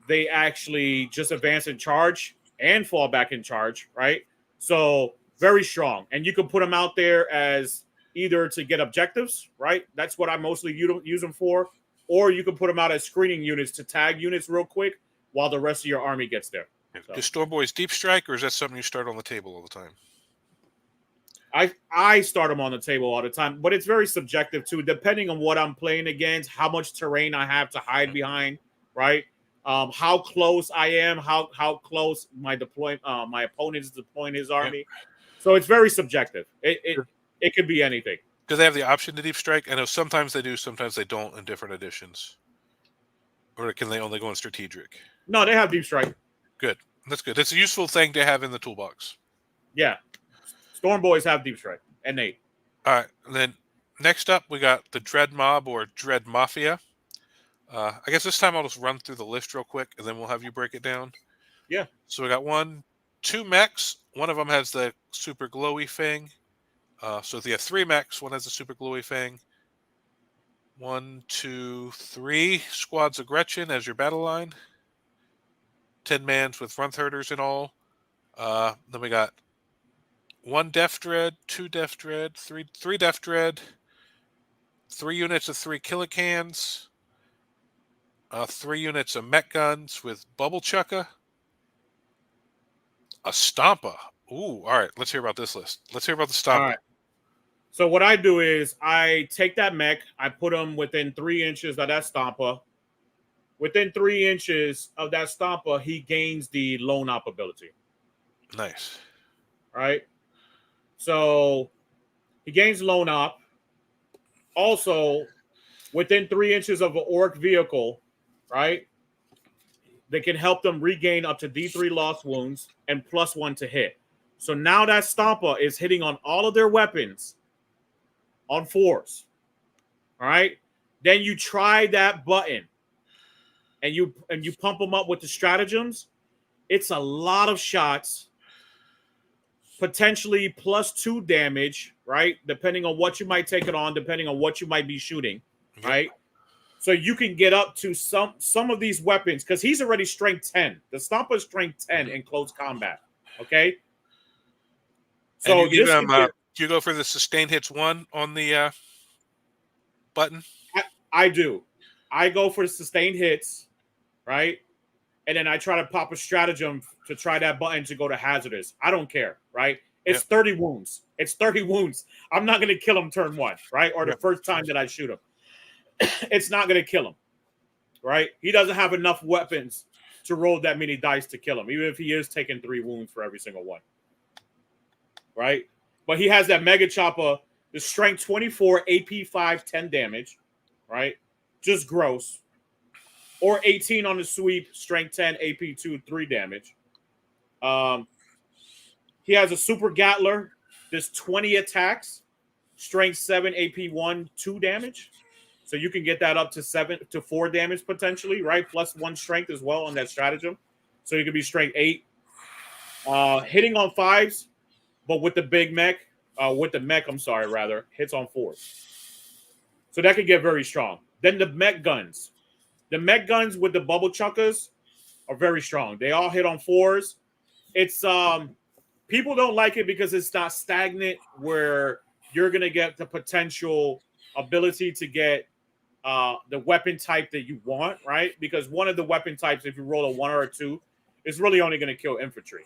they actually just advance and charge and fall back in charge, right? So very strong. And you can put them out there as either to get objectives, right? That's what I mostly use them for. Or you can put them out as screening units to tag units real quick while the rest of your army gets there. So. Is Stormboy's deep strike, or is that something you start on the table all the time? I start them on the table all the time, but it's very subjective too, depending on what I'm playing against, how much terrain I have to hide behind, right? How close I am, how close my opponent is deploying his army. Yeah. So it's very subjective. It could be anything. Do they have the option to deep strike? I know sometimes they do, sometimes they don't in different editions. Or can they only go in strategic? No, they have deep strike. Good. That's good. It's a useful thing to have in the toolbox. Yeah. Storm Boys have deep strike. And Nate. All right. And then next up, we got the Dread Mob or Dread Mafia. I guess this time I'll just run through the list real quick, and then we'll have you break it down. Yeah. So we got 2 mechs. One of them has the super glowy thing. So if you have 3 mechs, one has the super glowy thing. 1, 2, 3 squads of Gretchen as your battle line. 10-mans with Runtherders and all. Then we got 1 Death Dread, 2 Death Dread, 3 Death Dread, 3 units of 3 Killicans, 3 units of mech guns with Bubble Chucka, a Stompa. Ooh, all right. Let's hear about this list. Let's hear about the Stompa. All right. So what I do is I take that mech, I put them within 3 inches of that Stompa, within 3 inches of that Stomper, he gains the Lone Op ability. Nice. Right? So he gains Lone Op. Also, within 3 inches of an Ork vehicle, right? They can help them regain up to D3 lost wounds and +1 to hit. So now that Stomper is hitting on all of their weapons on 4s. All right. Then you try that button and you pump them up with the stratagems. It's a lot of shots, potentially +2 damage, right? Depending on what you might take it on, depending on what you might be shooting, right? So you can get up to some of these weapons because he's already strength 10. The Stomper is strength 10 in close combat. Okay. So and you give him, do you go for the sustained hits 1 on the button? I do. I go for sustained hits, right? And then I try to pop a stratagem to try that button to go to hazardous. I don't care, right? It's 30 wounds. It's 30 wounds. I'm not going to kill him turn 1, right? Or the first time that I shoot him. It's not going to kill him, right? He doesn't have enough weapons to roll that many dice to kill him, even if he is taking 3 wounds for every single one, right? But he has that Mega Chopper, the strength 24, AP 5, 10 damage, right? Just gross. Or 18 on the sweep, strength 10, AP 2, 3 damage. He has a Super Gatler, this 20 attacks, strength 7, AP 1, 2 damage. So you can get that up to 4 damage potentially, right? +1 strength as well on that stratagem. So you could be strength 8. Hitting on 5s, but with the big mech, hits on 4s. So that could get very strong. Then the mech guns. The mech guns with the bubble chuckers are very strong. They all hit on 4s. It's people don't like it because it's not stagnant where you're gonna get the potential ability to get the weapon type that you want, right? Because one of the weapon types, if you roll a 1 or a 2, is really only going to kill infantry.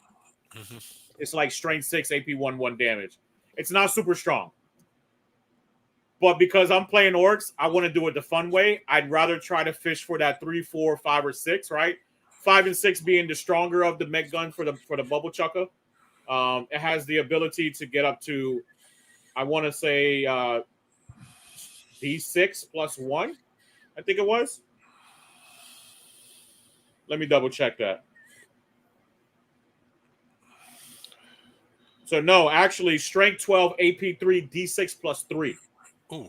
Mm-hmm. It's like strength 6, AP 1, 1 damage. It's not super strong. But because I'm playing orcs, I want to do it the fun way. I'd rather try to fish for that 3, 4, 5, or 6, right? 5 and 6 being the stronger of the mech gun for the bubble chucker. It has the ability to get up to, I want to say, D6 +1, I think it was. Let me double check that. So no, actually, strength 12, AP 3, D6 +3. Ooh.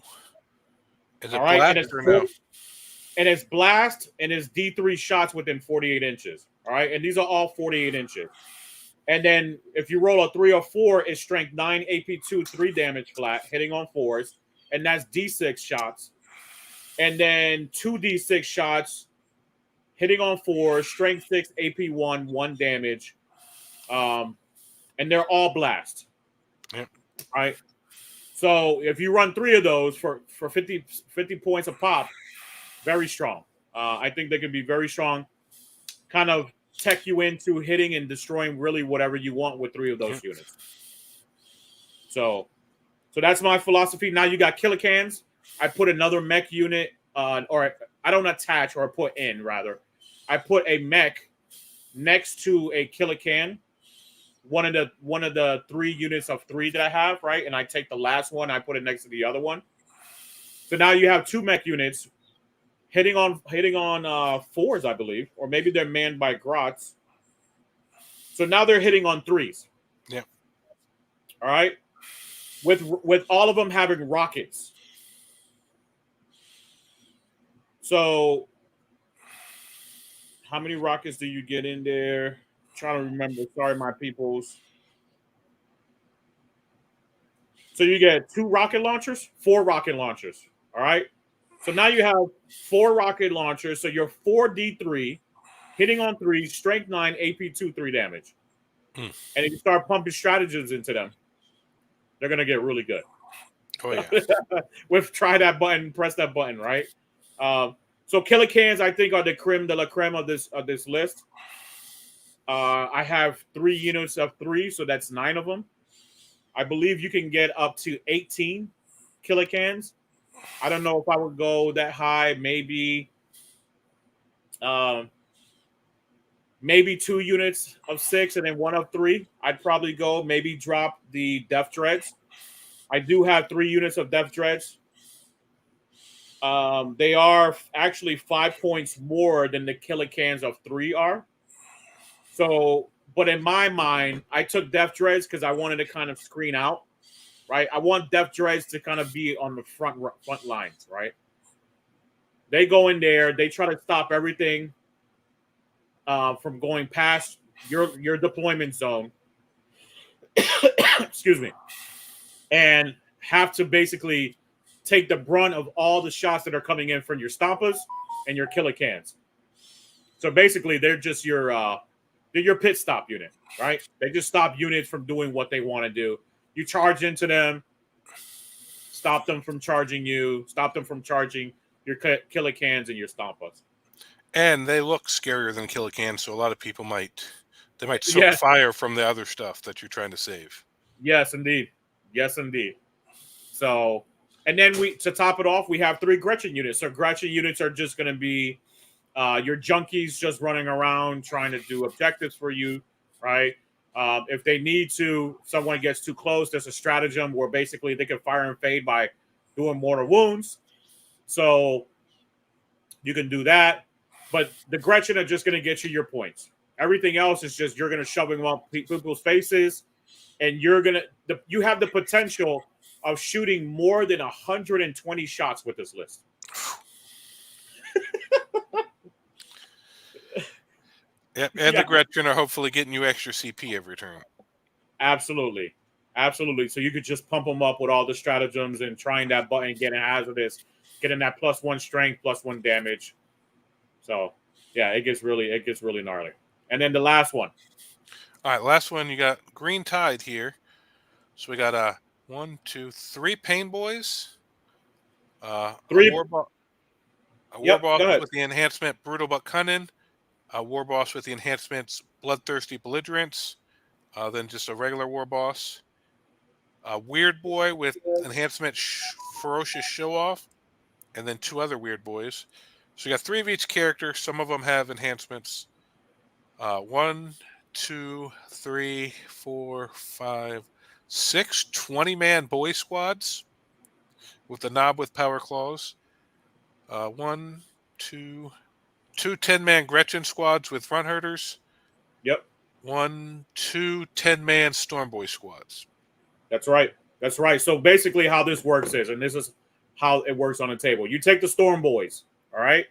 Is it all right, blast or no? And it's blast and it's D3 shots within 48 inches. All right, and these are all 48 inches. And then if you roll a 3 or 4, it's strength 9, AP 2, 3 damage flat, hitting on 4s, and that's D6 shots. And then 2 D6 shots, hitting on 4s, strength 6, AP 1, 1 damage. And they're all blast. Yep. All right. So if you run 3 of those for 50 points a pop, very strong. I think they can be very strong. Kind of tech you into hitting and destroying really whatever you want with 3 of those units. So that's my philosophy. Now you got killer cans. I put another mech unit, or I don't attach, or put in rather. I put a mech next to a killer can. One of the 3 units of 3 that I have, right? And I take the last one, I put it next to the other one. So now you have 2 mech units hitting on 4s, I believe, or maybe they're manned by grots. So now they're hitting on 3s. Yeah. All right. With all of them having rockets. So how many rockets do you get in there? I'm trying to remember. Sorry, my peoples. So you get 2 rocket launchers, 4 rocket launchers. All right. So now you have 4 rocket launchers. So you're 4D3, hitting on 3, strength 9, AP 2, 3 damage. And if you start pumping stratagems into them, they're going to get really good. Oh, yeah. With try that button, press that button, right? So killer cans, I think, are the creme de la creme of this list. I have 3 units of 3, so that's 9 of them. I believe you can get up to 18 killer cans. I don't know if I would go that high. Maybe Maybe 2 units of 6 and then 1 of 3. I'd probably go maybe drop the Death Dreads. I do have 3 units of Death Dreads. They are actually 5 points more than the Killicans of 3 are. So, but in my mind, I took Death Dreads because I wanted to kind of screen out, right? I want Death Dreads to kind of be on the front lines, right? They go in there, they try to stop everything from going past your deployment zone. Excuse me, and have to basically take the brunt of all the shots that are coming in from your Stompas and your Killicans. So basically, they're just your pit stop unit, right? They just stop units from doing what they want to do. You charge into them, stop them from charging you, stop them from charging your Killicans and your Stompas. And they look scarier than Killican, so a lot of people might soak Yes. fire from the other stuff that you're trying to save. Yes, indeed. Yes, indeed. So, and then to top it off, we have 3 Gretchen units. So Gretchen units are just going to be your junkies just running around trying to do objectives for you, right? If they need to, someone gets too close, there's a stratagem where basically they can fire and fade by doing mortal wounds. So you can do that. But the Gretchen are just going to get you your points. Everything else is just you're going to shove them up people's faces, and you have the potential of shooting more than 120 shots with this list. Yep, and the Gretchen are hopefully getting you extra CP every turn. Absolutely. Absolutely. So you could just pump them up with all the stratagems and trying that button, getting hazardous, getting that +1 strength, +1 damage. So yeah, it gets really gnarly. And then the last one. All right, last one. You got Green Tide here. So we got 1, 2, 3 Pain Boys. 3 Warboss with the enhancement Brutal but Cunning. A Warboss with the enhancements Bloodthirsty Belligerence. Then just a regular Warboss. A Weird Boy with enhancement Ferocious Show Off. And then 2 other Weird Boys. So you got 3 of each character. Some of them have enhancements. 1, 2, 3, 4, 5, 6 20-man boy squads with the knob with power claws. 1, 2, 2 10-man Gretchen squads with front herders. Yep. 1, 2 10-man Storm Boy squads. That's right. That's right. So basically how this works is, and this is how it works on the table. You take the Storm Boys, all right?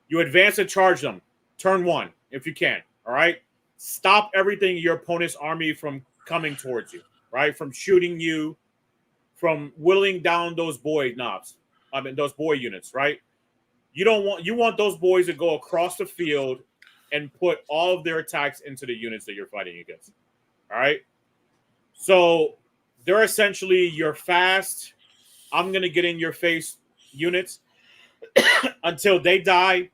You advance and charge them. Turn 1, if you can, all right? Stop everything in your opponent's army from coming towards you, right? From shooting you, from whittling down those boy knobs. Those boy units, right? You want those boys to go across the field and put all of their attacks into the units that you're fighting against. All right? So they're essentially your fast, I'm going to get in your face units until they die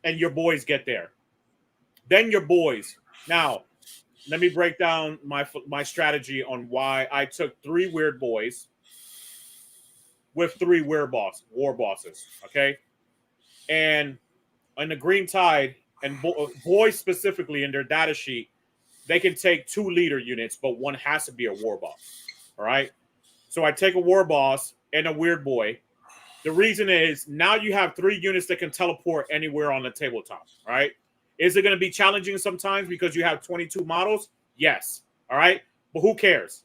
and your boys get there. Then your boys. Now, let me break down my strategy on why I took 3 Weird Boys with 3 War Bosses, okay? And on the Green Tide, and boys specifically in their data sheet, they can take 2 leader units, but one has to be a War Boss, all right? So I take a War Boss and a Weird Boy. The reason is now you have 3 units that can teleport anywhere on the tabletop, all right? Is it going to be challenging sometimes because you have 22 models? Yes, all right? But who cares?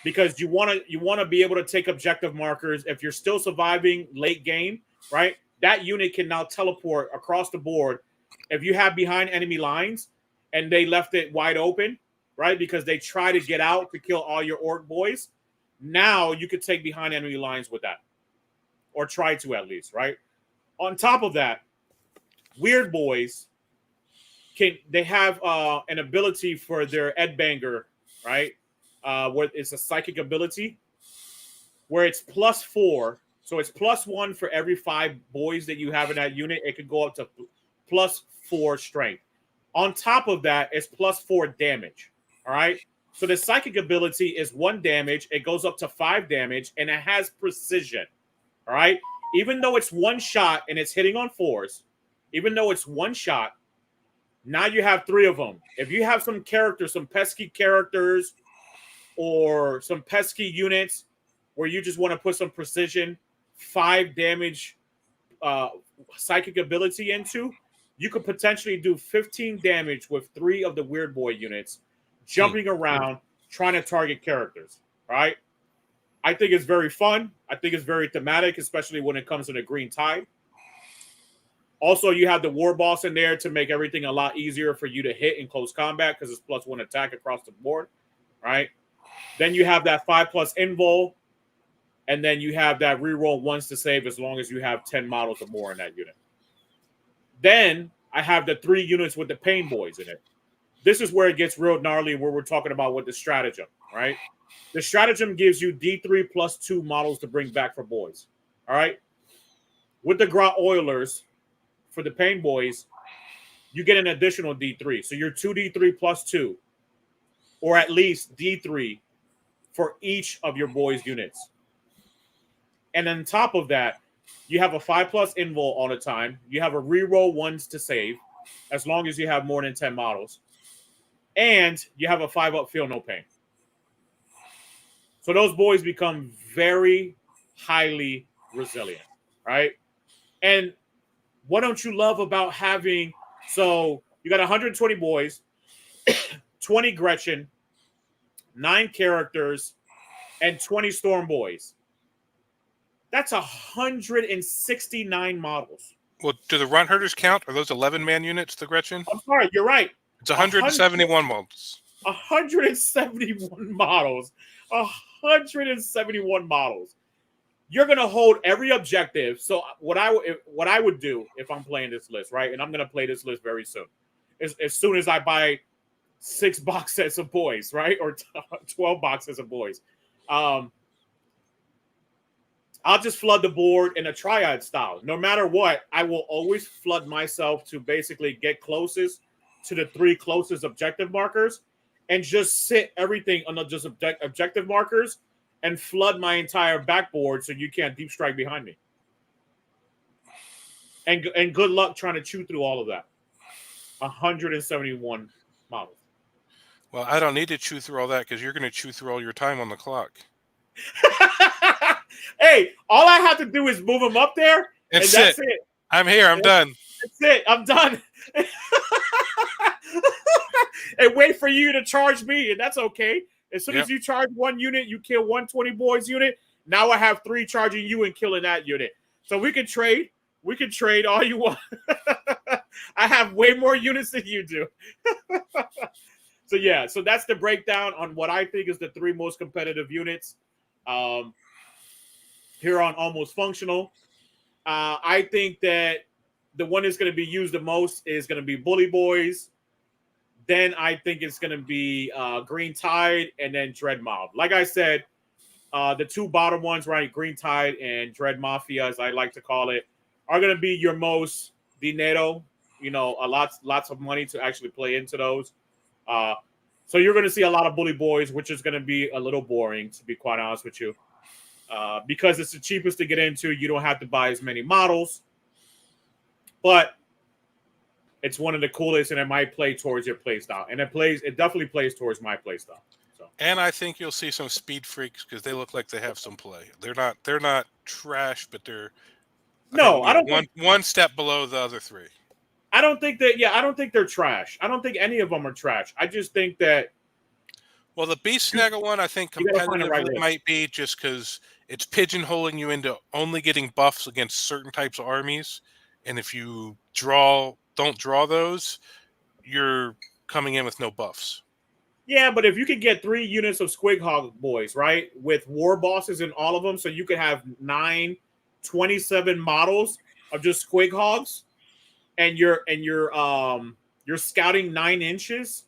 Because you want to be able to take objective markers. If you're still surviving late game, right? That unit can now teleport across the board. If you have behind enemy lines and they left it wide open, right? Because they try to get out to kill all your Ork boys. Now you could take behind enemy lines with that. Or try to at least, right? On top of that, Weird Boys they have an ability for their Edbanger, right? Where it's a psychic ability where it's +4. So it's +1 for every 5 boys that you have in that unit. It could go up to +4 strength. On top of that, it's +4 damage. All right. So the psychic ability is 1 damage. It goes up to 5 damage, and it has precision. All right. Even though it's 1 shot and it's hitting on 4s, even though it's one shot, now you have 3 of them. If you have some characters, some pesky characters, or some pesky units where you just want to put some precision, 5 damage psychic ability into, you could potentially do 15 damage with 3 of the Weird Boy units jumping around trying to target characters, right? I think it's very fun. I think it's very thematic, especially when it comes to the Green Tide. Also, you have the War Boss in there to make everything a lot easier for you to hit in close combat because it's +1 attack across the board, right? Then you have that 5+ invul, and then you have that reroll once to save as long as you have 10 models or more in that unit. Then I have the 3 units with the Pain Boys in it. This is where it gets real gnarly, where we're talking about with the stratagem, right? The stratagem gives you D3 +2 models to bring back for boys, all right? With the Grot Oilers, for the Pain Boys, you get an additional D3. So you're 2D3 +2, or at least D3 for each of your boys' units. And on top of that, you have a 5+ invul all the time. You have a reroll once to save, as long as you have more than 10 models. And you have a 5+ feel no pain. So those boys become very highly resilient, right? And what don't you love about having, so you got 120 boys, 20 Gretchen, 9 characters, and 20 Storm Boys. That's 169 models. Well, do the Runt Herders count? Are those 11-man units, the Gretchen? I'm sorry, you're right. It's 171 models. 171 models. 171 models. You're gonna hold every objective. So what I would do if I'm playing this list, right? And I'm gonna play this list very soon. As soon as I buy 6 box sets of boys, right, or 12 boxes of boys, I'll just flood the board in a triad style. No matter what, I will always flood myself to basically get closest to the 3 closest objective markers, and just sit everything on the just objective markers, and flood my entire backboard so you can't deep strike behind me. And good luck trying to chew through all of that. 171 models. Well, I don't need to chew through all that because you're going to chew through all your time on the clock. Hey, all I have to do is move them up there, and that's it. I'm here. I'm done. That's it. I'm done. And wait for you to charge me, and that's okay. As soon as you charge 1 unit, you kill 120 boys unit. Now I have 3 charging you and killing that unit. So we can trade. We can trade all you want. I have way more units than you do. So yeah, so that's the breakdown on what I think is the 3 most competitive units here on Almost Functional. I think that the one that's going to be used the most is going to be Bully Boys. Then I think it's going to be Green Tide, and then Dread Mob. Like I said, the 2 bottom ones, right, Green Tide and Dread Mafia, as I like to call it, are going to be your most dinero, lots of money to actually play into those. So you're going to see a lot of Bully Boys, which is going to be a little boring, to be quite honest with you. Because it's the cheapest to get into. You don't have to buy as many models. But it's one of the coolest, and it might play towards your playstyle. And it definitely plays towards my playstyle. So. And I think you'll see some speed freaks because they look like they have some play. They're not trash, but they're one step below the other 3. I don't think they're trash. I don't think any of them are trash. I just think that. Well, the Beast Snagger one, I think competitively might be just because it's pigeonholing you into only getting buffs against certain types of armies, and if you don't draw those, you're coming in with no buffs. Yeah, but if you could get 3 units of Squig Hog Boys, right, with war bosses in all of them, so you could have 27 models of just Squig Hogs, and you're scouting 9 inches,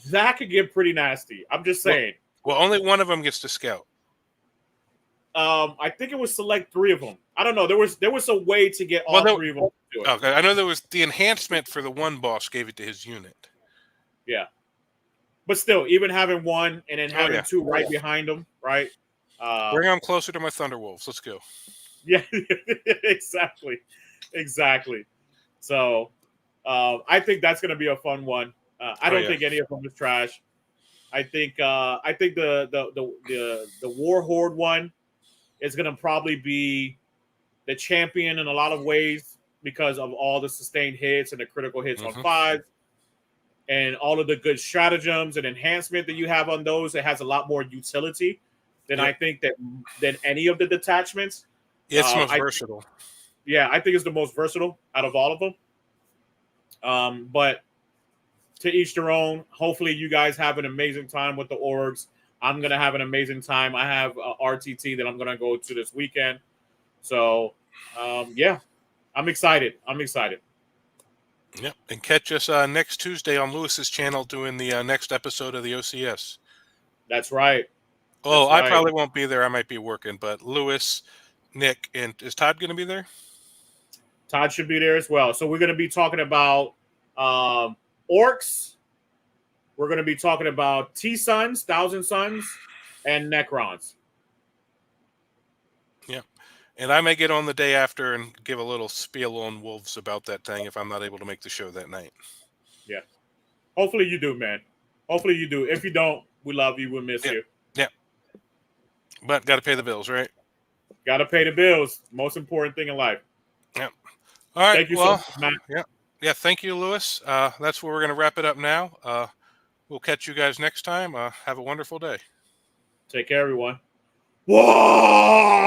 that could get pretty nasty. I'm just saying. Well, only one of them gets to scout. I think it was select 3 of them. I don't know. There was a way to get all 3 of them to do it. Okay, I know there was the enhancement for the one boss gave it to his unit. Yeah. But still, even having 1 and then having 2 right behind them, right? Bring them closer to my Thunderwolves. Let's go. Yeah, exactly. So I think that's going to be a fun one. I Oh don't yeah. think any of them is trash. I think the War Horde one is going to probably be the champion in a lot of ways because of all the sustained hits and the critical hits on Hmm. fives and all of the good stratagems and enhancement that you have on those. It has a lot more utility than Yep. I think that than any of the detachments. Yeah, it's the most I versatile. Yeah, I think it's the most versatile out of all of them. But to each their own. Hopefully, you guys have an amazing time with the orgs. I'm gonna have an amazing time. I have a RTT that I'm gonna go to this weekend. So, yeah, I'm excited. I'm excited. Yep. And catch us next Tuesday on Lewis's channel doing the next episode of the OCS. That's right. Oh, That's I right. probably won't be there. I might be working, but Lewis, Nick, and is Todd going to be there? Todd should be there as well. So we're gonna be talking about orcs. We're gonna be talking about T Suns, Thousand Suns, and Necrons. Yep. And I may get on the day after and give a little spiel on Wolves about that thing if I'm not able to make the show that night. Yeah. Hopefully you do, man. Hopefully you do. If you don't, we love you. We miss Yep. you. Yep. But got to pay the bills, right? Got to pay the bills. Most important thing in life. Yep. All right. Thank you so Well, much, Matt. yeah. Yeah. Thank you, Lewis. That's where we're going to wrap it up now. We'll catch you guys next time. Have a wonderful day. Take care, everyone. Whoa!